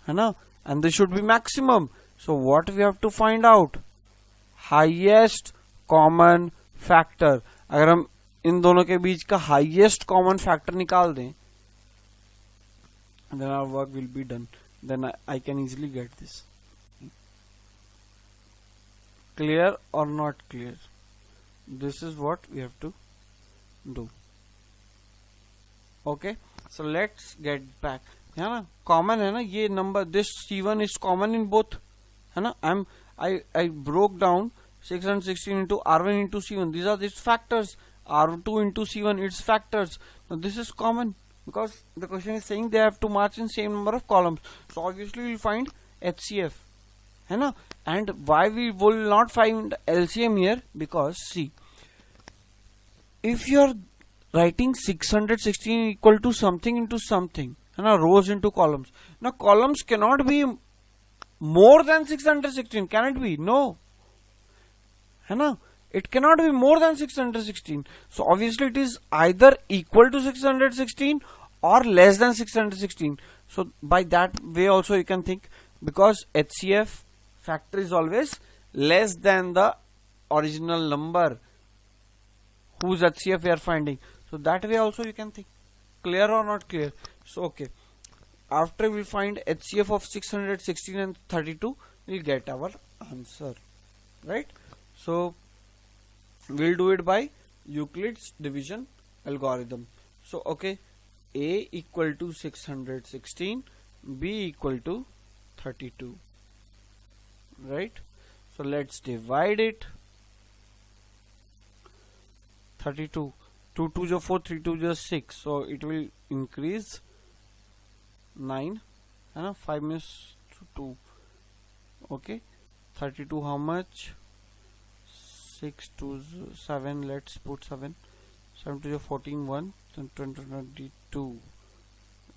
है ना? And this should be maximum. So what we have to find out? Highest common factor. अगर हम इन दोनों के बीच का highest common factor निकाल दें, then our work will be done. Then I can easily get this. Clear or not clear? This is what we have to do. Okay, so let's get back. है ना, common है ना ये number. This C1 is common in both, है ना. I broke down 616 into R1 into C1. These are these factors. R2 into C1, its factors. Now this is common because the question is saying they have to match in same number of columns. So obviously we will find HCF, है ना. And why we will not find LCM here? Because see, if you are writing 616 equal to something into something, है ना, rows into columns. Now columns cannot be more than 616. Can it be? No, है ना. It cannot be more than 616. So obviously it is either equal to 616 or less than 616. So by that way also you can think, because HCF factor is always less than the original number whose HCF we are finding. So that way also you can think. Clear or not clear? So okay, after we find HCF of 616 and 32, we'll get our answer, right? So we'll do it by Euclid's division algorithm. So okay, A equal to 616, B equal to 32, right? So let's divide it. 32, 2 2 is 4, 3 2 is 6, so it will increase 9, and 5 minus 2. Okay, 32 how much? 6 2 7. Let's put 7. 7 2 14, 1. 22.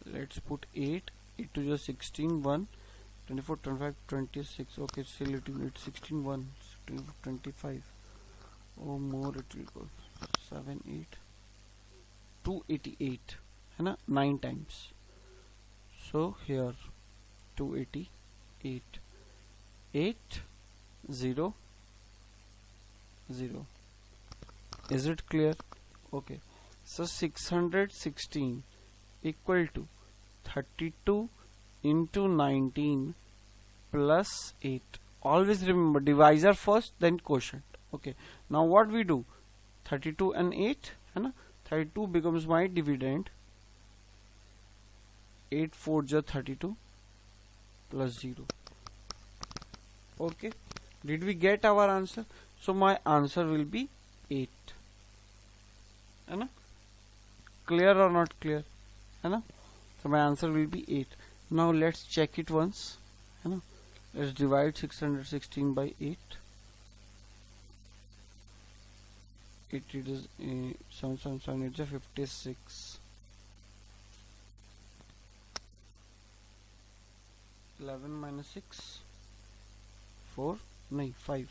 Let's put 8. 8 2 16, 1. 24 25 26. Okay, still it will 16 1. 25. Oh, more it will go. 7 8 288, है ना, 9 times. So here 288 8 0 0. Is it clear? Okay, so 616 equal to 32 into 19 plus 8. Always remember divisor first, then quotient. Okay, now what we do? 32 and 8, है ना, 32 becomes my dividend. 8 4 is 32 plus 0. Okay, did we get our answer? So my answer will be 8, है ना. Clear or not clear, है ना. So my answer will be 8. Now let's check it once, है ना. Let's divide 616 by 8. It is 7 7 it's a 56. 11 minus 6 4 नहीं 5.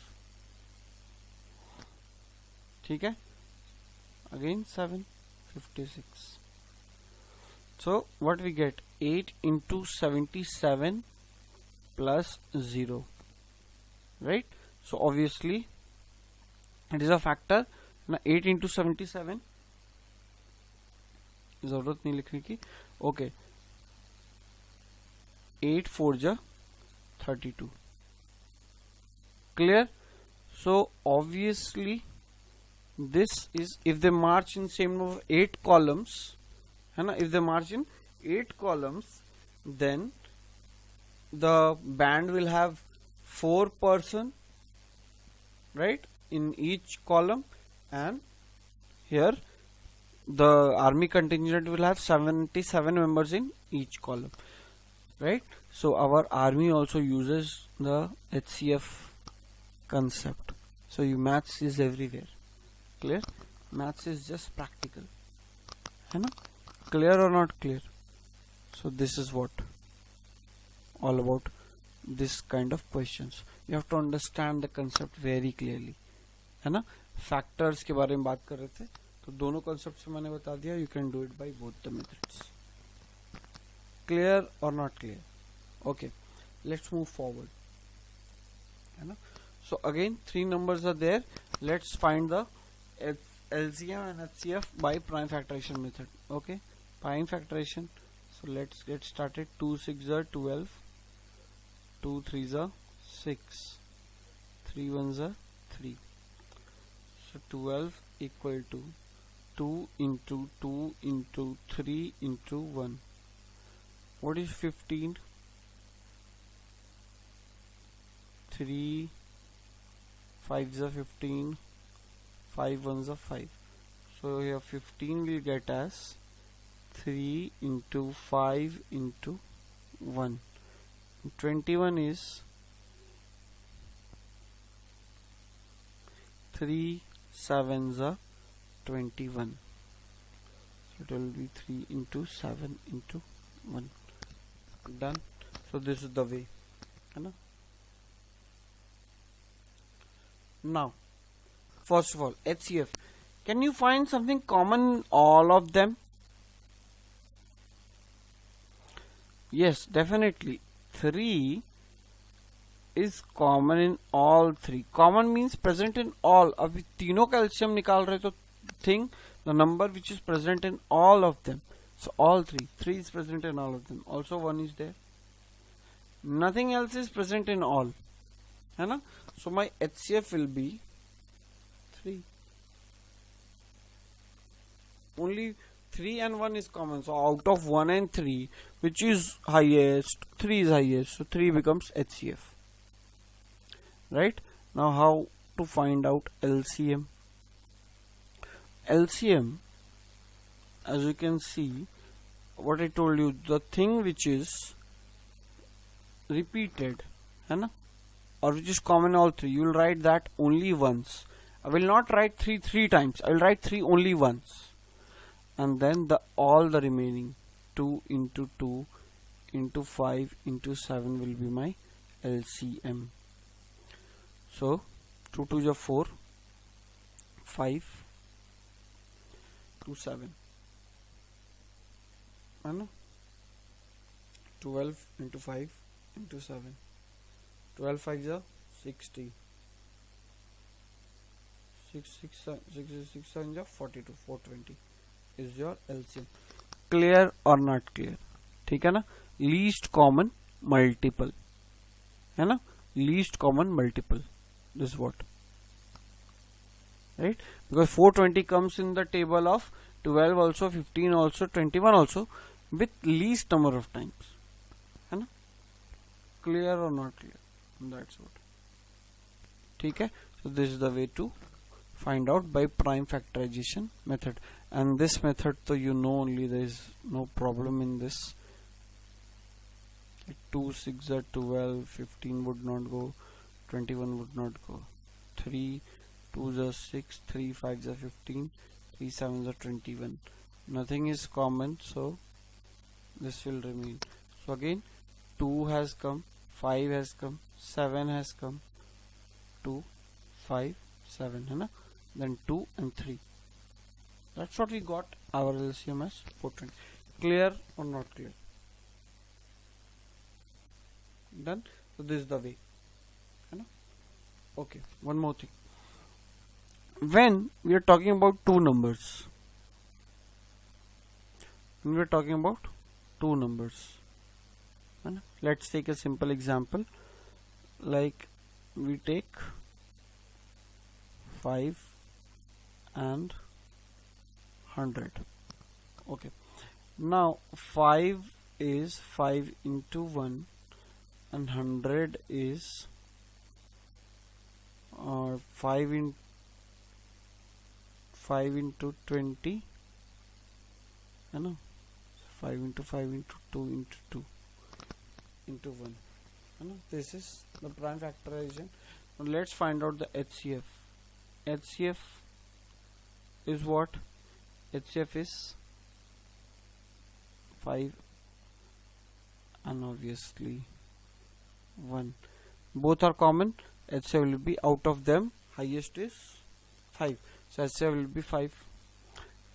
ठीक है, again 7 56. So what we get? 8 into 77 plus 0, right? So obviously it is a factor. Now 8 into 77 जरूरत नहीं लिखने की. Okay, 8 4 is 32. Clear? So obviously this is, if they march in same number of 8 columns, है ना, if they march in 8 columns, then the band will have 4 person, right, in each column, and here the army contingent will have 77 members in each column, right? So our army also uses the HCF concept. So you maths is everywhere. Clear? Maths is just practical, है ना. Clear or not clear? So this is what. all about this kind of questions. You have to understand the concept very clearly, है ना. Factors के बारे में बात कर रहे थे, तो दोनों कॉन्सेप्ट्स मैंने बता दिया. You can do it by both the methods. Clear और not clear? Okay, let's move forward, है ना. So again 3 numbers are there. Let's find the LCM and HCF by prime factorization method. Okay, prime factorization. So let's get started. 2 6 are 12, 2 3 are 6, 3 1 are 3. So 12 equal to 2 into 2 into 3 into 1. What is 15? 3 5s are 15, 5 1s are 5. So here 15 will get as 3 into 5 into 1. 21 is 3 7s are 21. So it will be 3 into 7 into 1. Done. So this is the way, है ना. Now, first of all, HCF. Can you find something common in all of them? Yes, definitely. 3 is common in all 3. Common means present in all. अब तीनों का LCM निकाल रहे तो think the number which is present in all of them. So all 3. 3 is present in all of them. Also 1 is there. Nothing else is present in all, है ना. So my HCF will be 3. Only 3 and 1 is common. So out of 1 and 3, which is highest? 3 is highest. So 3 becomes HCF. Right? Now how to find out LCM? LCM, as you can see, what I told you, the thing which is repeated, है ना, or which is common all 3, you will write that only once. I will not write 3 3 times. I will write 3 only once, and then all the remaining 2 into 2 into 5 into 7 will be my LCM. So 2 2 is 4, 5 2 7, है ना. 12 into 5 into 7. 12 5 is 60. 6 7 is 42. 420 is your LCM. Clear or not clear? ठीक है ना. Least common multiple, है ना. Least common multiple. This is what, right? Because 420 comes in the table of 12 also, 15 also, 21 also, with least number of times, है ना. Clear or not clear? That's what. ठीक है. So this is the way to find out by prime factorization method, and this method, so you know, only there is no problem in this. 2 6 are 12, 15 would not go, 21 would not go, 3 2s are 6, 3 5s are 15, 3 7s are 21. Nothing is common, so this will remain. So again 2 has come, 5 has come, 7 has come, 2 5 7, है ना. Then 2 and 3. That's what we got our LCM as 420. Clear or not clear? Done. So this is the way, है ना. Okay, one more thing. When we are talking about two numbers, let's take a simple example, like we take 5 and 100. Okay, now 5 is 5 into 1 and 100 is 5 into 20, you know, 5 into 5 into 2 into 2 into 1, you know. This is the prime factorization. Now let's find out the HCF. HCF is what? HCF is 5 and obviously 1. Both are common. HCF will be, out of them highest is 5. So HCF will be 5.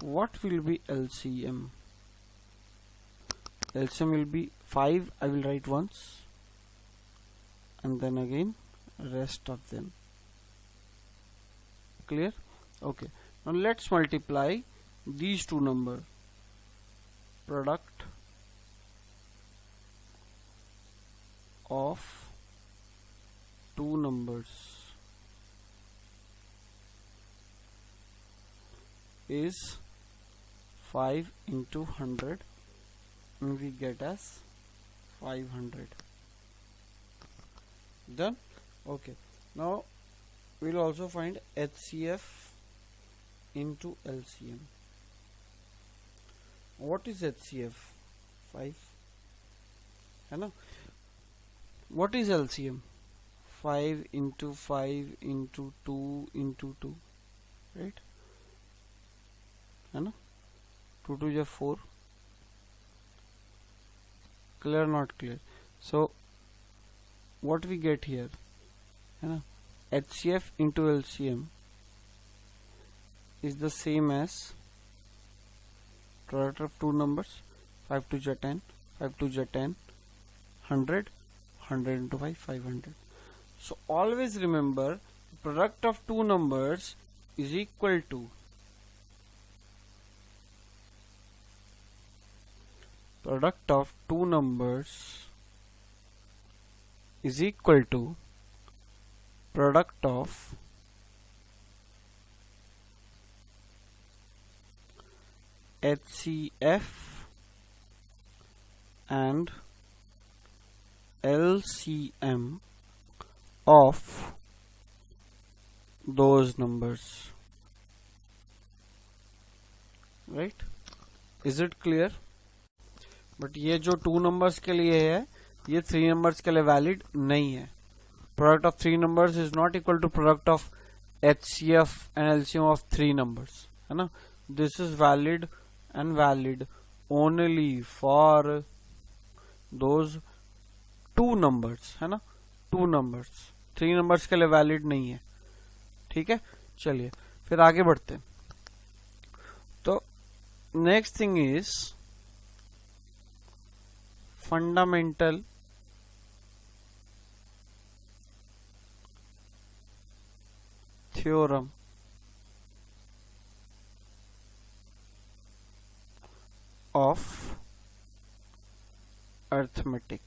What will be LCM? LCM will be 5. I will write once and then again rest of them. Clear? Okay. Now let's multiply these two numbers. Product of two numbers is 5 into 100 and we get as 500. Done? Okay. Now we'll also find HCF into LCM. What is HCF? 5. What is LCM? 5 into 5 into 2 into 2. Right? 2 to the 4. Clear, not clear? So what we get here? HCF into LCM is the same as product of two numbers. 5 to the 10, 5 to the 10, 100, 100 into 5, 500. So always remember, product of two numbers is equal to product of two numbers is equal to product of HCF and LCM of those numbers. Right? Is it clear? But ये जो two numbers के लिए है ये three numbers के लिए valid नहीं है. Product of three numbers is not equal to product of HCF and LCM of three numbers, है ना. This is valid and valid only for those two numbers, है ना. टू नंबर्स, थ्री नंबर्स के लिए valid नहीं है. ठीक है, चलिए फिर आगे बढ़ते हैं. तो next thing is fundamental theorem of arithmetic.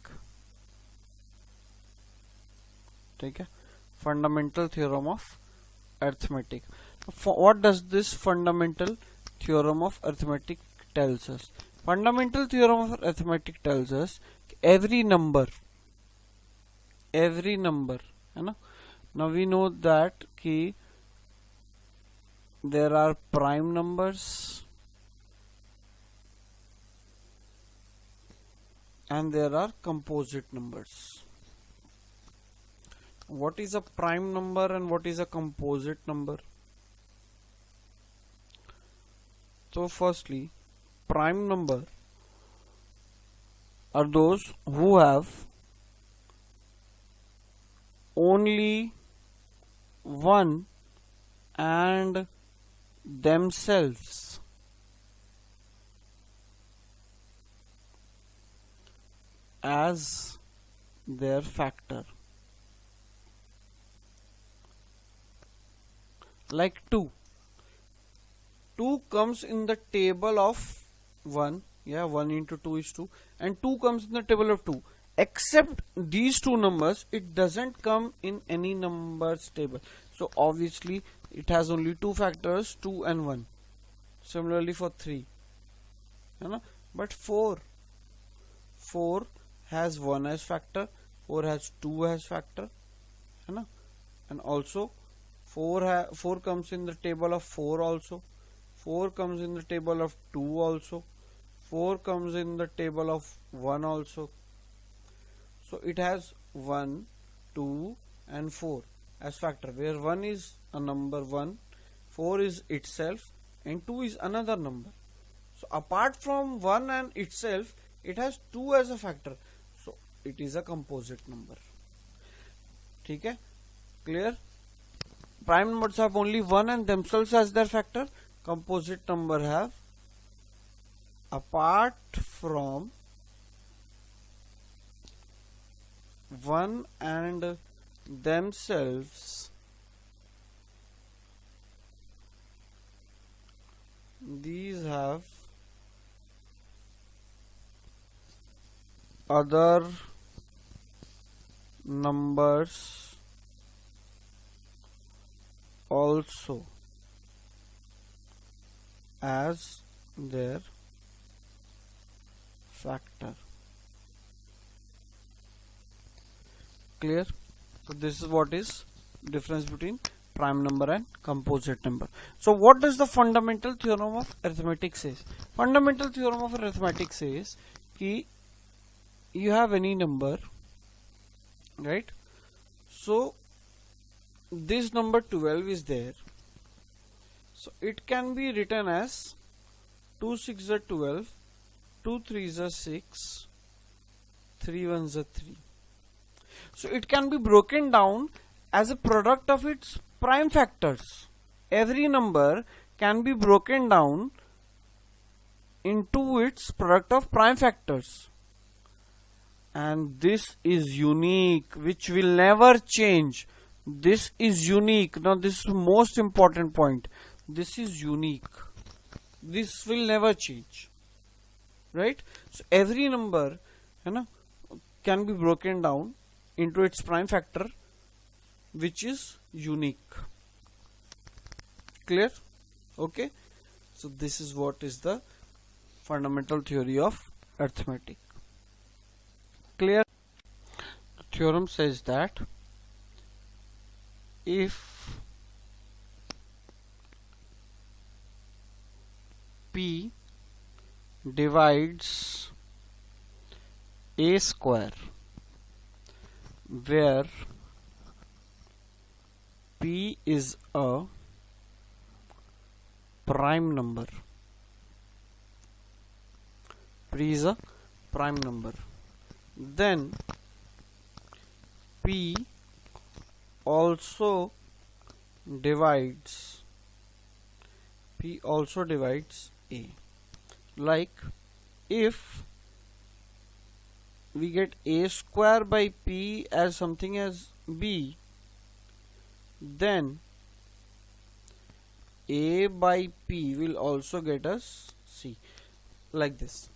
ठीक है, fundamental theorem of arithmetic. What does this fundamental theorem of arithmetic tells us? Fundamental theorem of arithmetic tells us every number, है ना. Now we know that कि there are prime numbers and there are composite numbers. What is a prime number and what is a composite number? So firstly, prime number are those who have only one and themselves as their factor. Like 2. 2 comes in the table of 1, yeah, 1 into 2 is 2, and 2 comes in the table of 2. Except these two numbers, it doesn't come in any numbers table. So obviously it has only two factors, 2 and 1. Similarly for 3, you know? But 4 has 1 as factor, 4 has 2 as factor, you know? And also 4 comes in the table of 4 also, 4 comes in the table of 2 also, 4 comes in the table of 1 also. So it has 1, 2 and 4 as factor, where 1 is a number 1, 4 is itself and 2 is another number. So apart from 1 and itself, it has 2 as a factor. So it is a composite number. ठीक है, clear? Prime numbers have only one and themselves as their factor. Composite number have, apart from one and themselves, these have other numbers also as their factor. Clear? So this is what is difference between prime number and composite number. So what does the fundamental theorem of arithmetic says? Fundamental theorem of arithmetic says कि you have any number, right? So this number 12 is there, so it can be written as 2 6 are 12, 2 3 are 6, 3 1 are 3. So it can be broken down as a product of its prime factors. Every number can be broken down into its product of prime factors, and this is unique, which will never change. This is unique. Now this is the most important point. This is unique. This will never change, right? So every number, can be broken down into its prime factor, which is unique. Clear? Okay. So this is what is the fundamental theory of arithmetic. Clear? The theorem says that if P divides a square, where P is a prime number, P is a prime number, then P also divides A. Like if we get A square by P as something as B, then A by P will also get us C, like this.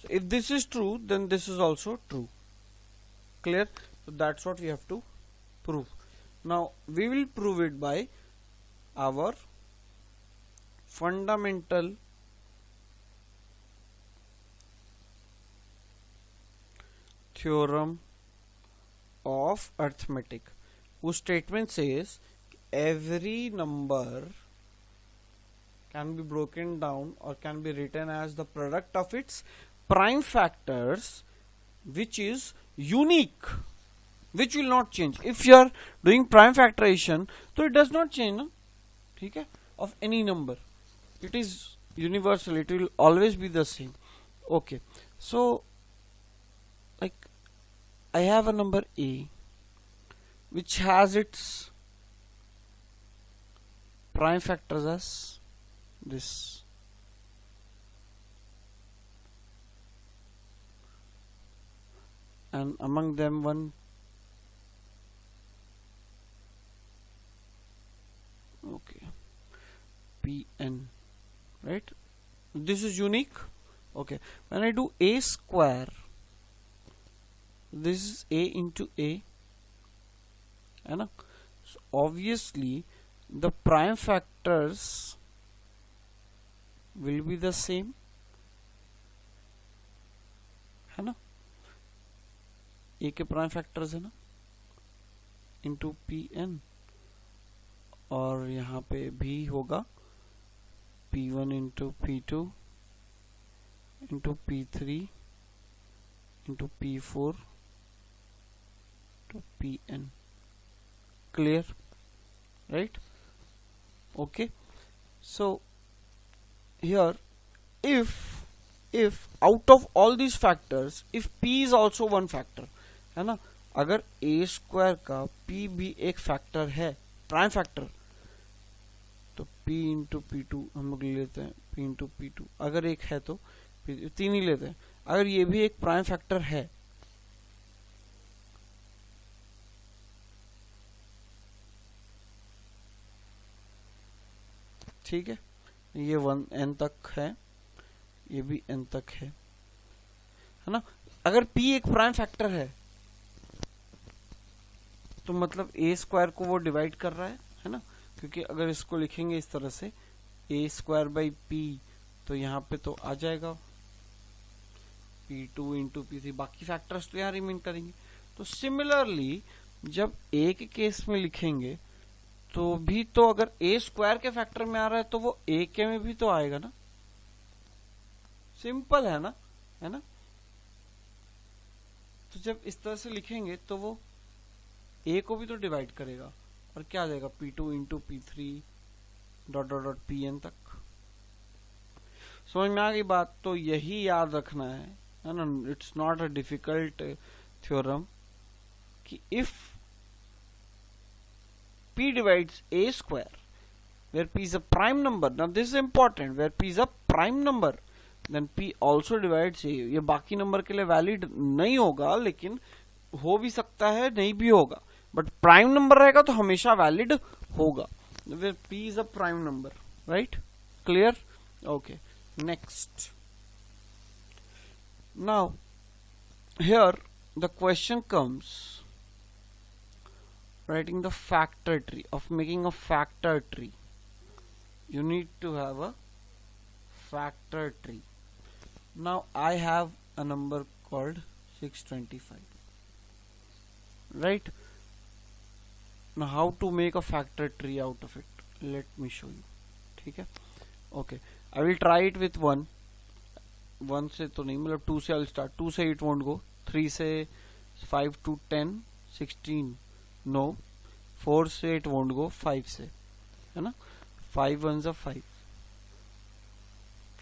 So if this is true, then this is also true. Clear? So that's what we have to prove. Now we will prove it by our fundamental theorem of arithmetic, whose statement says every number can be broken down or can be written as the product of its prime factors, which is unique, which will not change. If you are doing prime factorization, so it does not change, no? Okay? Of any number, it is universal, it will always be the same. Okay, so like I have a number A which has its prime factors as this, and among them one Pn, right? This is unique. Okay, when I do A square, this is A into A, so obviously the prime factors will be the same, है ना? A के prime factors है ना, into Pn, और यहाँ पे भी होगा P1 into P2 into P3 into P4 to Pn. Clear? Right? Okay. So here, if out of all these factors, if P is also one factor, है ना, अगर ए स्क्वायर का पी भी एक फैक्टर है, प्राइम फैक्टर, तो p into P to हम लोग ले लेते हैं, p इंटू पी टू अगर एक है तो तीन ही लेते हैं। अगर ये भी एक प्राइम फैक्टर है, ठीक है, ये 1 n तक है, ये भी n तक है ना। अगर p एक प्राइम फैक्टर है तो मतलब a स्क्वायर को वो डिवाइड कर रहा है ना, क्योंकि अगर इसको लिखेंगे इस तरह से a स्क्वायर बाई p, तो यहाँ पे तो आ जाएगा p2 इंटू p3, बाकी फैक्टर्स तो यहाँ रिमेन करेंगे। तो सिमिलरली जब a के केस में लिखेंगे तो भी तो अगर a स्क्वायर के फैक्टर में आ रहा है तो वो a के में भी तो आएगा ना, सिंपल है ना, है ना। तो जब इस तरह से लिखेंगे तो वो a को भी तो डिवाइड करेगा और क्या आ जाएगा p2 into p3 dot dot dot pn तक। समझ में आ गई बात? तो यही याद रखना है ना, it's not a difficult theorem कि if p divides a square where p is a prime number, now this is important, where p is a prime number then p also divides a। ये बाकी number के लिए valid नहीं होगा, लेकिन हो भी सकता है नहीं भी होगा, बट प्राइम नंबर रहेगा तो हमेशा वैलिड होगा, where p is a prime number, right? Clear? Okay, next. Now here the question comes writing the factor tree. Of making a factor tree, you need to have a factor tree. Now I have a number called 625, right? Now how to make a factor tree out of it, let me show you, ठीक है? Okay, I will try it with 1 से तो नहीं, मतलब 2 से I'll start, 2 से it won't go, 3 से 5 to 10 16 no, 4 से it won't go, 5 से, है ना, 5 ones are 5,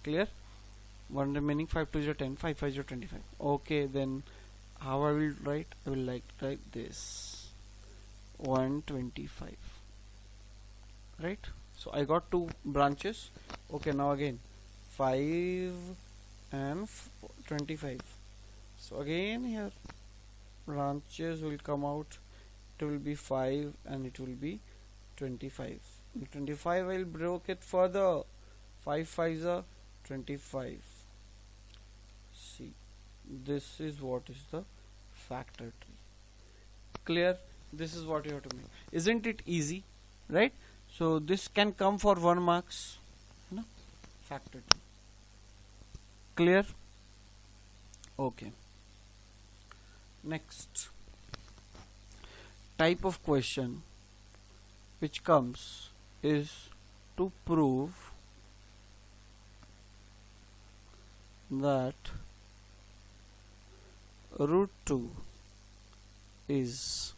clear? 1 remaining, 5 2 is 10, 5 5 is 25. Okay, then how I will write? I will like write this 125, right? So I got 2 branches. Okay, now again 5 and 25. So again here branches will come out. It will be 5 and it will be 25. In 25 I will break it further. 5 5s are 25. See, this is what is the factor tree. Clear? This is what you have to make. Isn't it easy, right? So this can come for 1 marks, no? Factor tree. Clear? Okay. Next type of question which comes is to prove that root 2 is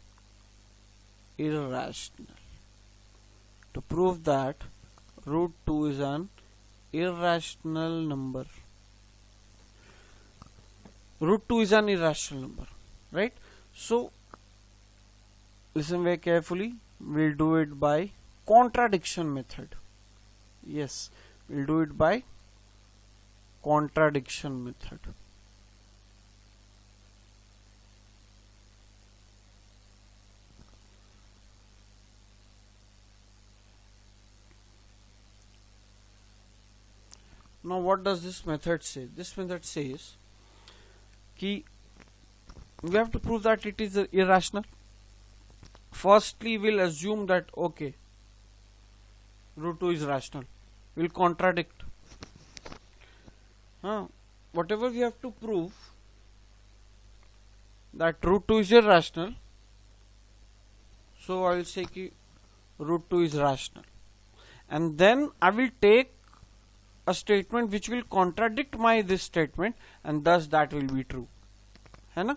irrational. To prove that root 2 is an irrational number. Root 2 is an irrational number, right? So listen very carefully. We'll do it by contradiction method. Yes, we'll do it by contradiction method. Now what does this method say? This method says कि we have to prove that it is irrational. Firstly, we'll assume that okay, root 2 is rational. We'll contradict. Whatever we have to prove that root 2 is irrational, so I will say कि root 2 is rational, and then I will take a statement which will contradict my this statement, and thus that will be true. है ना,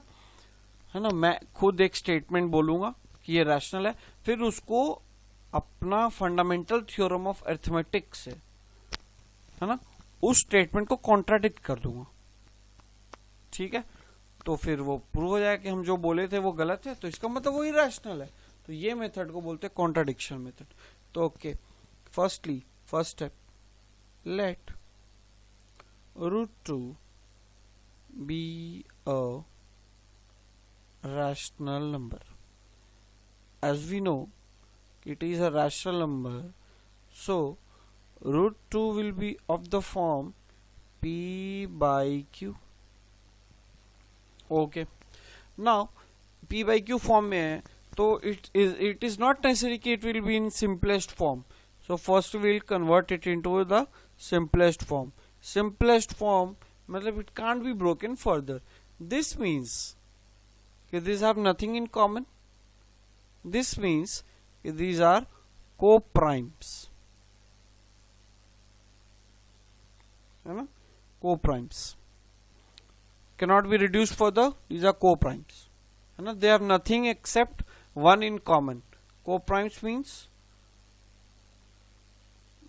मैं खुद एक statement बोलूंगा कि ये rational है, फिर उसको अपना फंडामेंटल थ्योरम ऑफ अरिथमेटिक से, है ना, उस स्टेटमेंट को कॉन्ट्राडिक्ट कर दूंगा, ठीक है? तो फिर वो प्रूव हो जाएगा कि हम जो बोले थे वो गलत है, तो इसका मतलब वो इरेशनल है। तो ये मेथड को बोलते हैं कॉन्ट्राडिक्शन मेथड। तो okay, first step, let √2 be a rational number. As we know, it is a rational number, so √2 will be of the form p by q. Okay, now p by q form में है, तो it is not necessary कि it will be in simplest form. So first we will convert it into the simplest form. Simplest form मतलब it can't be broken further. This means कि these have nothing in common. This means कि these are co-primes, है ना, co-primes cannot be reduced further. These are co-primes, है ना, they have nothing except one in common. Co-primes means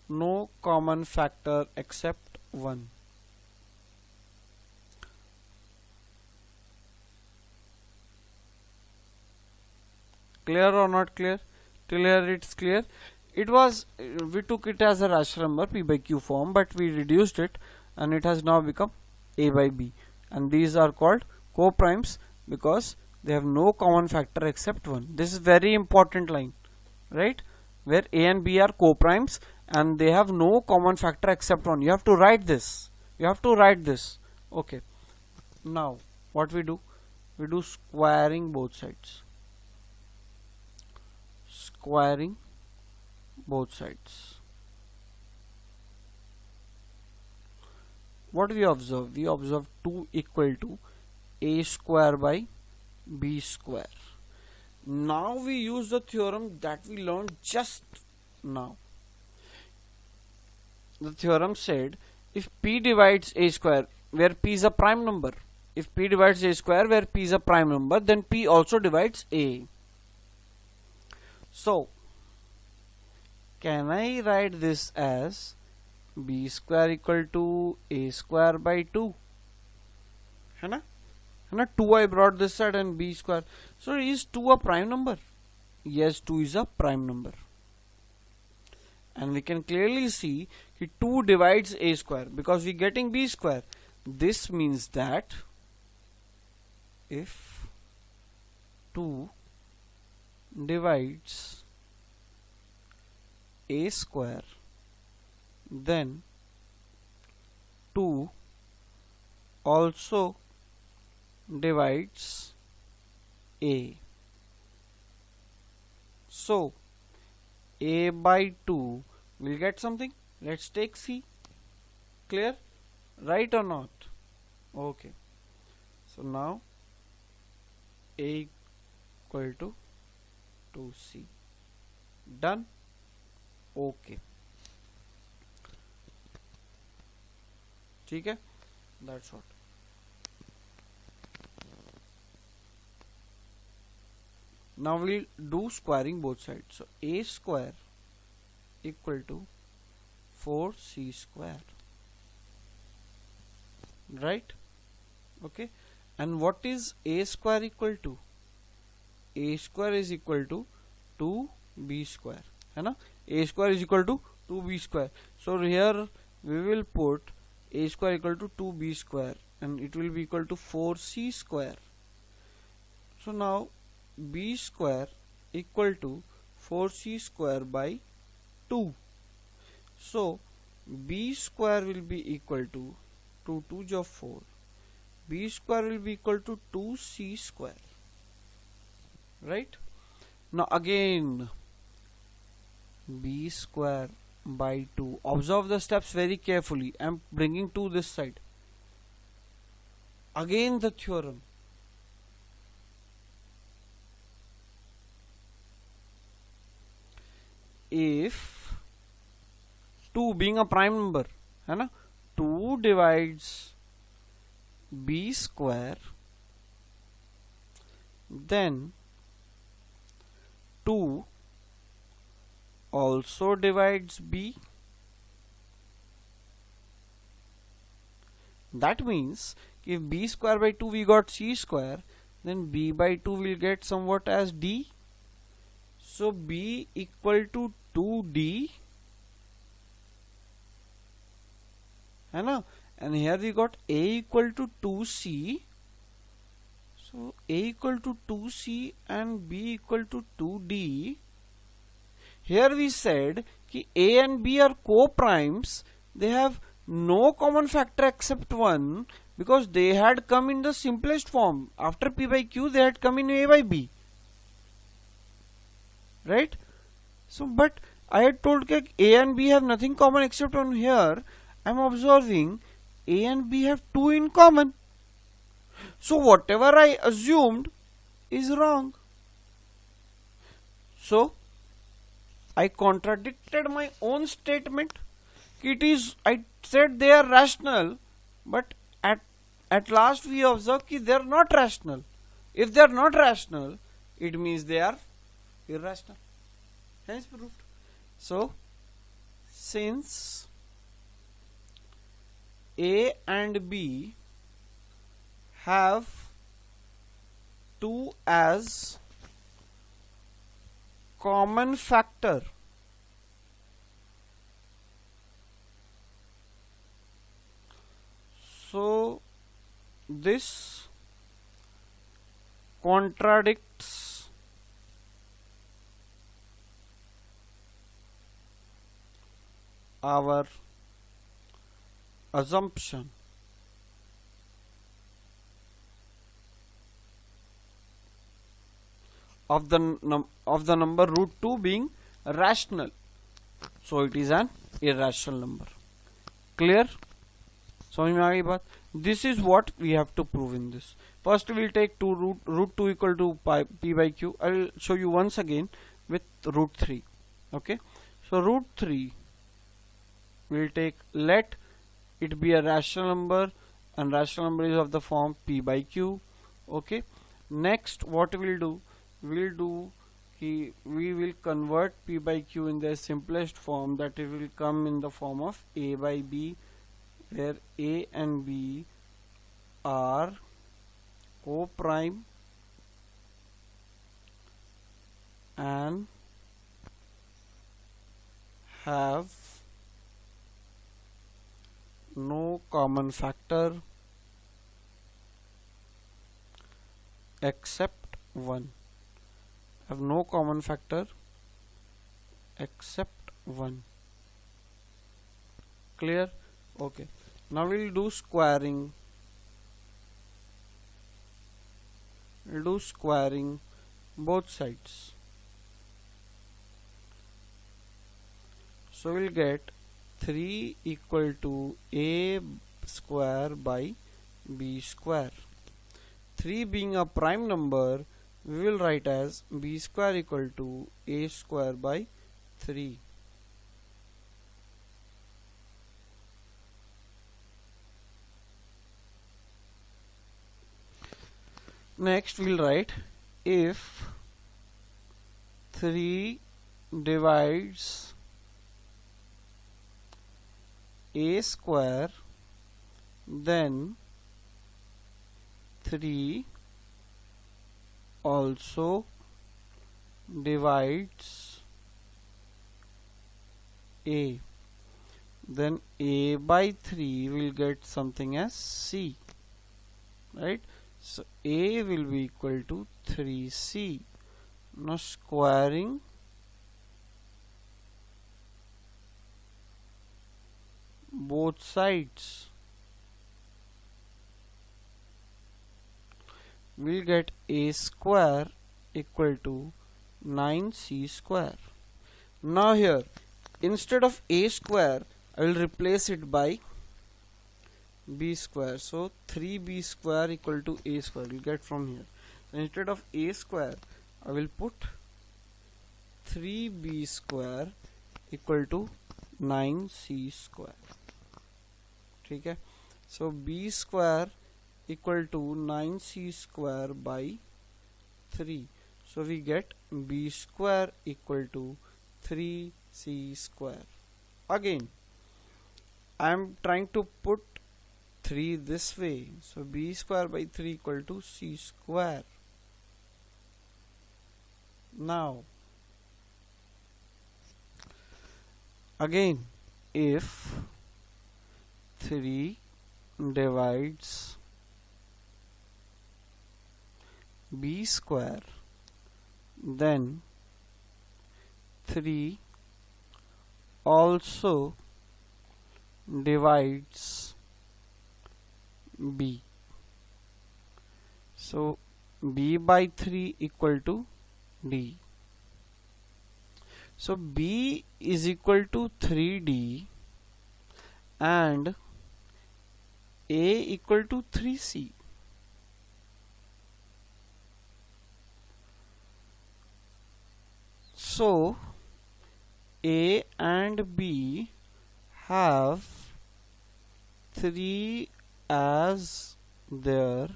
no common factor except one. Clear or not clear? Till here it's clear. It was, we took it as a rational number p by q form, but we reduced it and it has now become a by b, and these are called co-primes because they have no common factor except one. This is very important line, right, where a and b are co-primes and they have no common factor except one. You have to write this. Okay, now what we do squaring both sides. What we observe? We observe 2 equal to a square by b square. Now we use the theorem that we learned just now. The theorem said if p divides a square where p is a prime number, then p also divides a. So can I write this as b square equal to a square by 2? है ना, 2 I brought this side and b square. So is 2 a prime number? Yes, 2 is a prime number. And we can clearly see that 2 divides a square because we are getting b square. This means that if 2 divides a square, then 2 also divides a. So a by 2 will get something. Let's take c. Clear? Right or not? Okay. So now a equal to 2c. Done? Okay. ठीक है? That's what. Now we'll do squaring both sides. So a square equal to 4c square. Right? Okay. And what is a square equal to? A square is equal to 2b square. है ना? A square is equal to 2b square. So here we will put a square equal to 2b square and it will be equal to 4c square. So now b square equal to 4c square by 2. So b square will be equal to 2 2s of 4. B square will be equal to 2c square. Right? Now again b square by 2. Observe the steps very carefully. I am bringing 2 this side. Again the theorem. If 2 being a prime number, है ना, 2 divides b square, then 2 also divides b. That means if b square by 2 we got c square, then b by 2 will get somewhat as d. So b equal to 2d, है ना, and here we got a equal to 2c. So a equal to 2c and b equal to 2d. Here we said कि a and b are co-primes. They have no common factor except 1 because they had come in the simplest form. After p by q they had come in a by b. Right? So but I had told that a and b have nothing common except 1. Here I am observing a and b have 2 in common. So whatever I assumed is wrong. So I contradicted my own statement. I said they are rational, but at last we observe that they are not rational. If they are not rational, it means they are irrational. Hence proved. So since A and B have 2 as common factor, so this contradicts our assumption of the number root 2 being rational. So it is an irrational number. Clear? समझ में आ गई बात? This is what we have to prove in this. First we will take root 2 equal to p by q. I will show you once again with root 3. Okay. So root 3 we will take, let it be a rational number, and rational number is of the form p by q. Okay. Next what we will do? We will convert p by q in the simplest form, that it will come in the form of a by b, where a and b are co-prime and have no common factor except 1. Have no common factor except 1. Clear? Okay. Now we will do squaring. We will do squaring both sides. So we will get 3 equal to a square by b square. 3 being a prime number, we will write as b square equal to a square by 3. Next we will write, if 3 divides a square, then 3 also divides a. Then a by 3 will get something as c, right? So a will be equal to 3c. Now squaring both sides, we'll get a square equal to 9c square. Now here, instead of a square, I will replace it by b square. So 3b square equal to a square we'll get from here. So instead of a square, I will put 3b square equal to 9c square. ठीक है? So b square equal to 9c square by 3. So we get b square equal to 3c square. Again, I am trying to put 3 this way. So b square by 3 equal to c square. Now again, if 3 divides b square, then 3 also divides b. So b by 3 equal to d. So b is equal to 3d and a equal to 3c. So a and b have 3 as their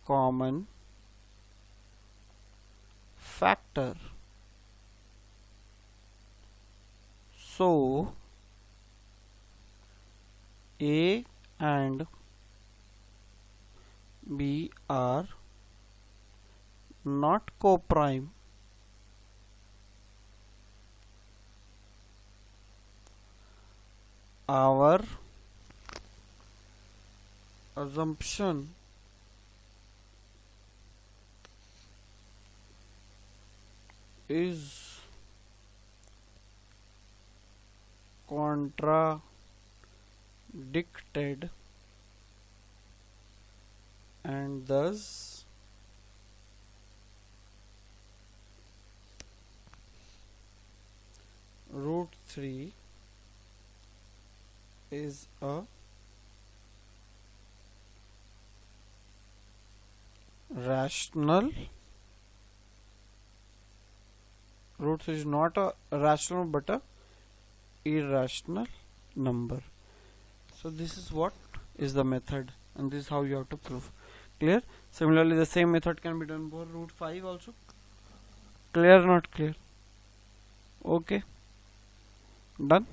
common factor. So a and b are not coprime. Our assumption is contradicted and thus root 3 is a rational. Root 3 is not a rational but a irrational number. So this is what is the method, and this is how you have to prove. Clear? Similarly, the same method can be done for root 5 also. Clear or not clear? Okay. Done?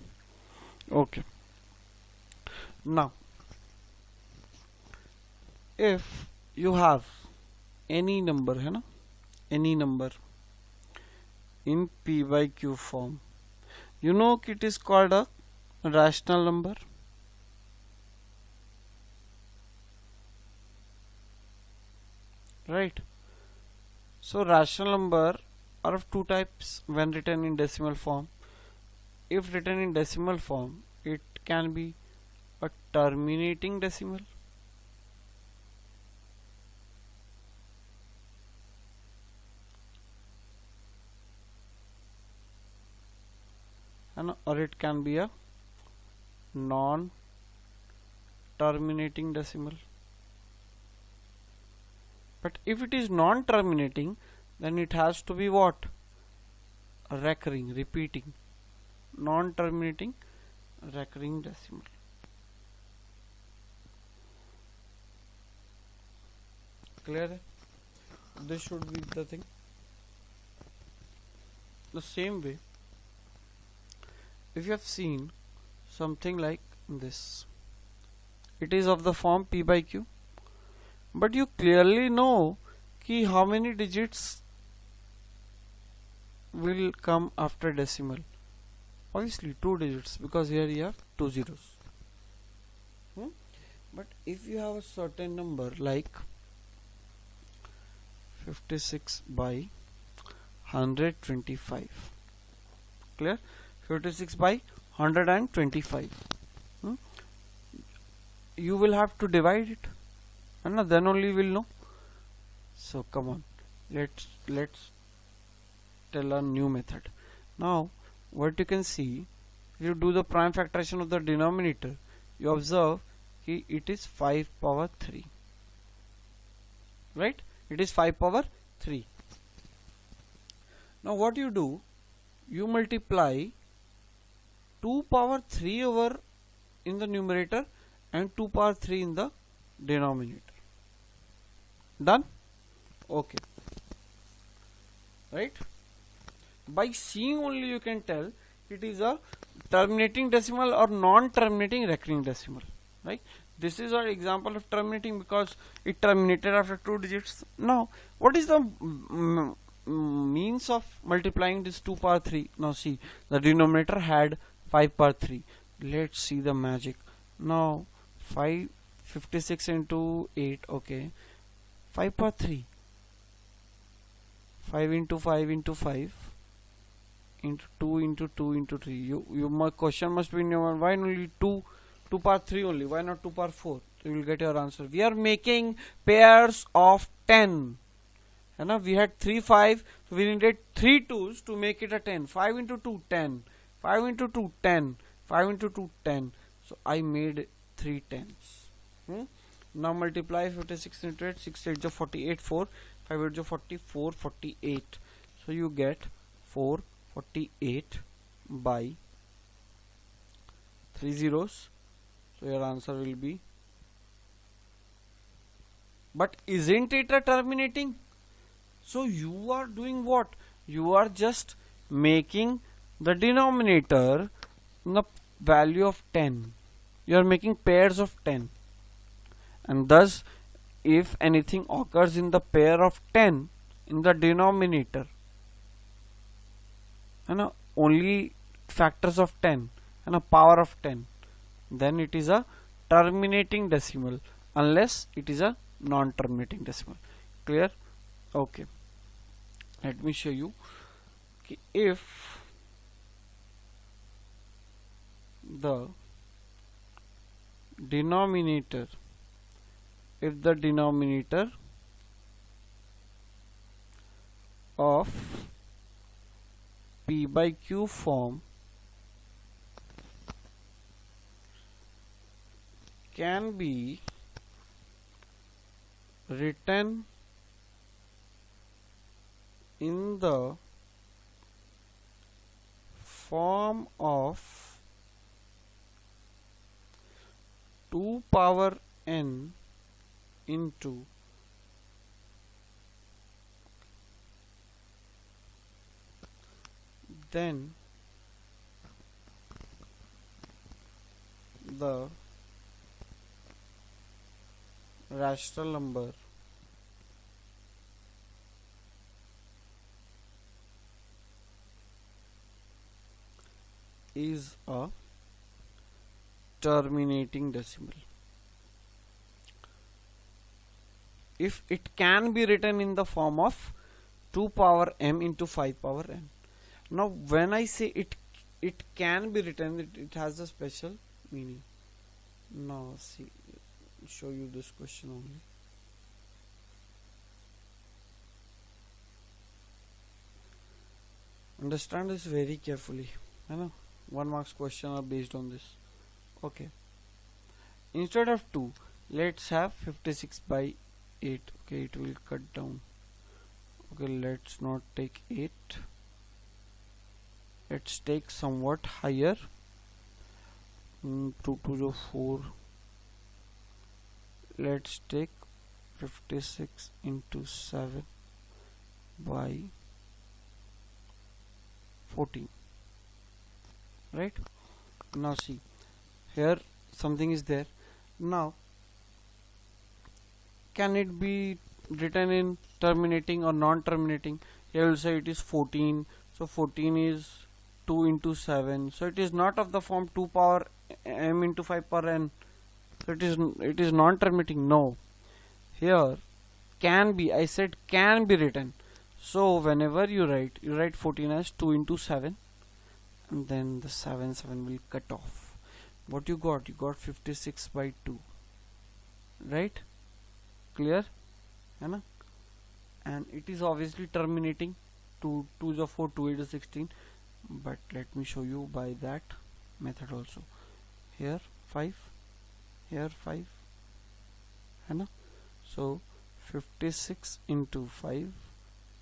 Okay. Now, if you have any number, है ना, any number in p by q form, you know it is called a rational number. Right? So rational number are of two types when written in decimal form. If written in decimal form, it can be a terminating decimal or it can be a non-terminating decimal. But if it is non-terminating, then it has to be what? Recurring, repeating. Non-terminating, recurring decimal. Clear? This should be the thing. The same way, if you have seen something like this, it is of the form p by q, but you clearly know ki how many digits will come after decimal. Obviously 2 digits, because here you have 2 zeros. But if you have a certain number like 56 by 125, clear? 56 by 125, you will have to divide it, and then only will know. So come on, let's tell a new method. Now what you can see, if you do the prime factorization of the denominator, you observe कि it is 5 power 3, right? It is 5 power 3. Now what you do, you multiply 2 power 3 over in the numerator and 2 power 3 in the denominator. Done? Okay. Right? By seeing only you can tell it is a terminating decimal or non-terminating recurring decimal, right? This is our example of terminating because it terminated after 2 digits. Now what is the means of multiplying this 2 power 3? Now see, the denominator had 5 power 3. Let's see the magic. Now 56 into 8, okay, 5 power 3, 5 into 5 into 5 into 2 into 2 into 3. My question must be in your mind, why only 2 power 3 only, why not 2 power 4? So you will get your answer. We are making pairs of 10, and we had 3 5, so we needed 3 2s to make it a 10. 5 into 2 10, 5 into 2 10, 5 into 2 10. So I made 3 10s. Now multiply 56 into 8, 6 8 is 48, 4, 5 8 is 44, 48. So you get 448 by 3 zeros. So your answer will be, but isn't it a terminating? So you are doing what? You are just making the denominator the value of 10. You are making pairs of 10, and thus if anything occurs in the pair of 10 in the denominator, and only factors of 10 and a power of 10, then it is a terminating decimal, unless it is a non-terminating decimal. Clear? Okay, let me show you. If the denominator of P by Q form can be written in the form of 2 power n into then the rational number is a terminating decimal. If it can be written in the form of 2 power m into 5 power n. Now when I say it can be written, it has a special meaning. Now see, show you this question only. Understand this very carefully. 1 marks question are based on this. Okay, instead of 2, let's have 56 by 8. Okay, it will cut down. Okay, let's not take 8, let's take somewhat higher. 2 2 4. Let's take 56 into 7 by 14. Right? Now see, here something is there. Now can it be written in terminating or non-terminating? Here will say it is 14. So 14 is 2 into 7. So it is not of the form 2 power m into 5 power n. So it is non-terminating. No. Here can be, I said can be written. So whenever you write 14 as 2 into 7, and then the 7 will cut off. What you got? You got 56 by 2. Right? Clear? And it is obviously terminating. 2 2 is 4, 2 8 is 16. But let me show you by that method also. Here 5, here 5. So 56 into 5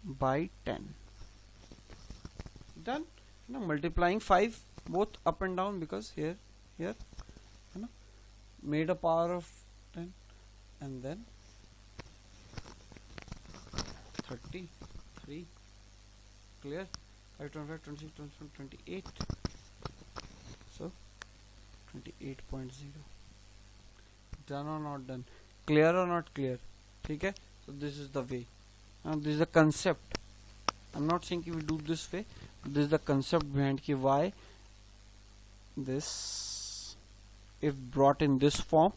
by 10. Done. Multiplying 5 both up and down, because here made a power of 10, and then 33. Clear? 5 25 26 27 28 28.0. Done or not done? Clear or not clear? Okay, so this is the way. Now this is the concept. I'm not saying we do this way. This is the concept behind why this, if brought in this form,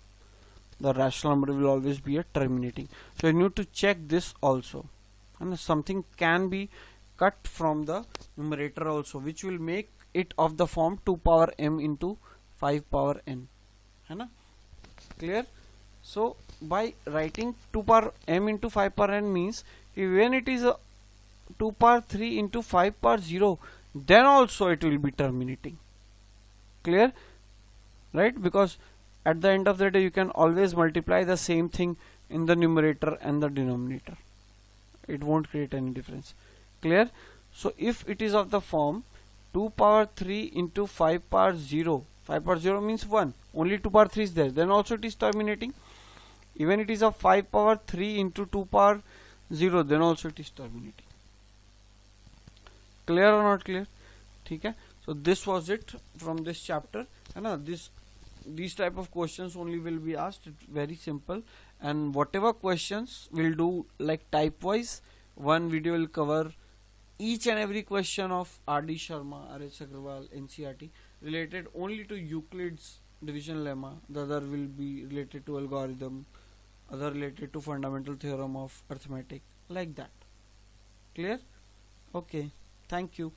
the rational number will always be a terminating. So you need to check this also, and something can be cut from the numerator also, which will make it of the form 2 power m into 5 power n. Clear? So by writing 2 power m into 5 power n means when it is a 2 power 3 into 5 power 0, then also it will be terminating. Clear? Right? Because at the end of the day you can always multiply the same thing in the numerator and the denominator. It won't create any difference. Clear? So if it is of the form 2 power 3 into 5 power 0, 5 power 0 means 1, only 2 power 3 is there, then also it is terminating. Even it is of 5 power 3 into 2 power 0, then also it is terminating. Clear or not clear? Okay. So this was it from this chapter. These type of questions only will be asked. It's very simple, and whatever questions we'll do like type wise. One video will cover each and every question of R.D. Sharma, R.H. Agrawal, NCERT related only to Euclid's division lemma. The other will be related to algorithm, other related to fundamental theorem of arithmetic, like that. Clear? Okay, thank you.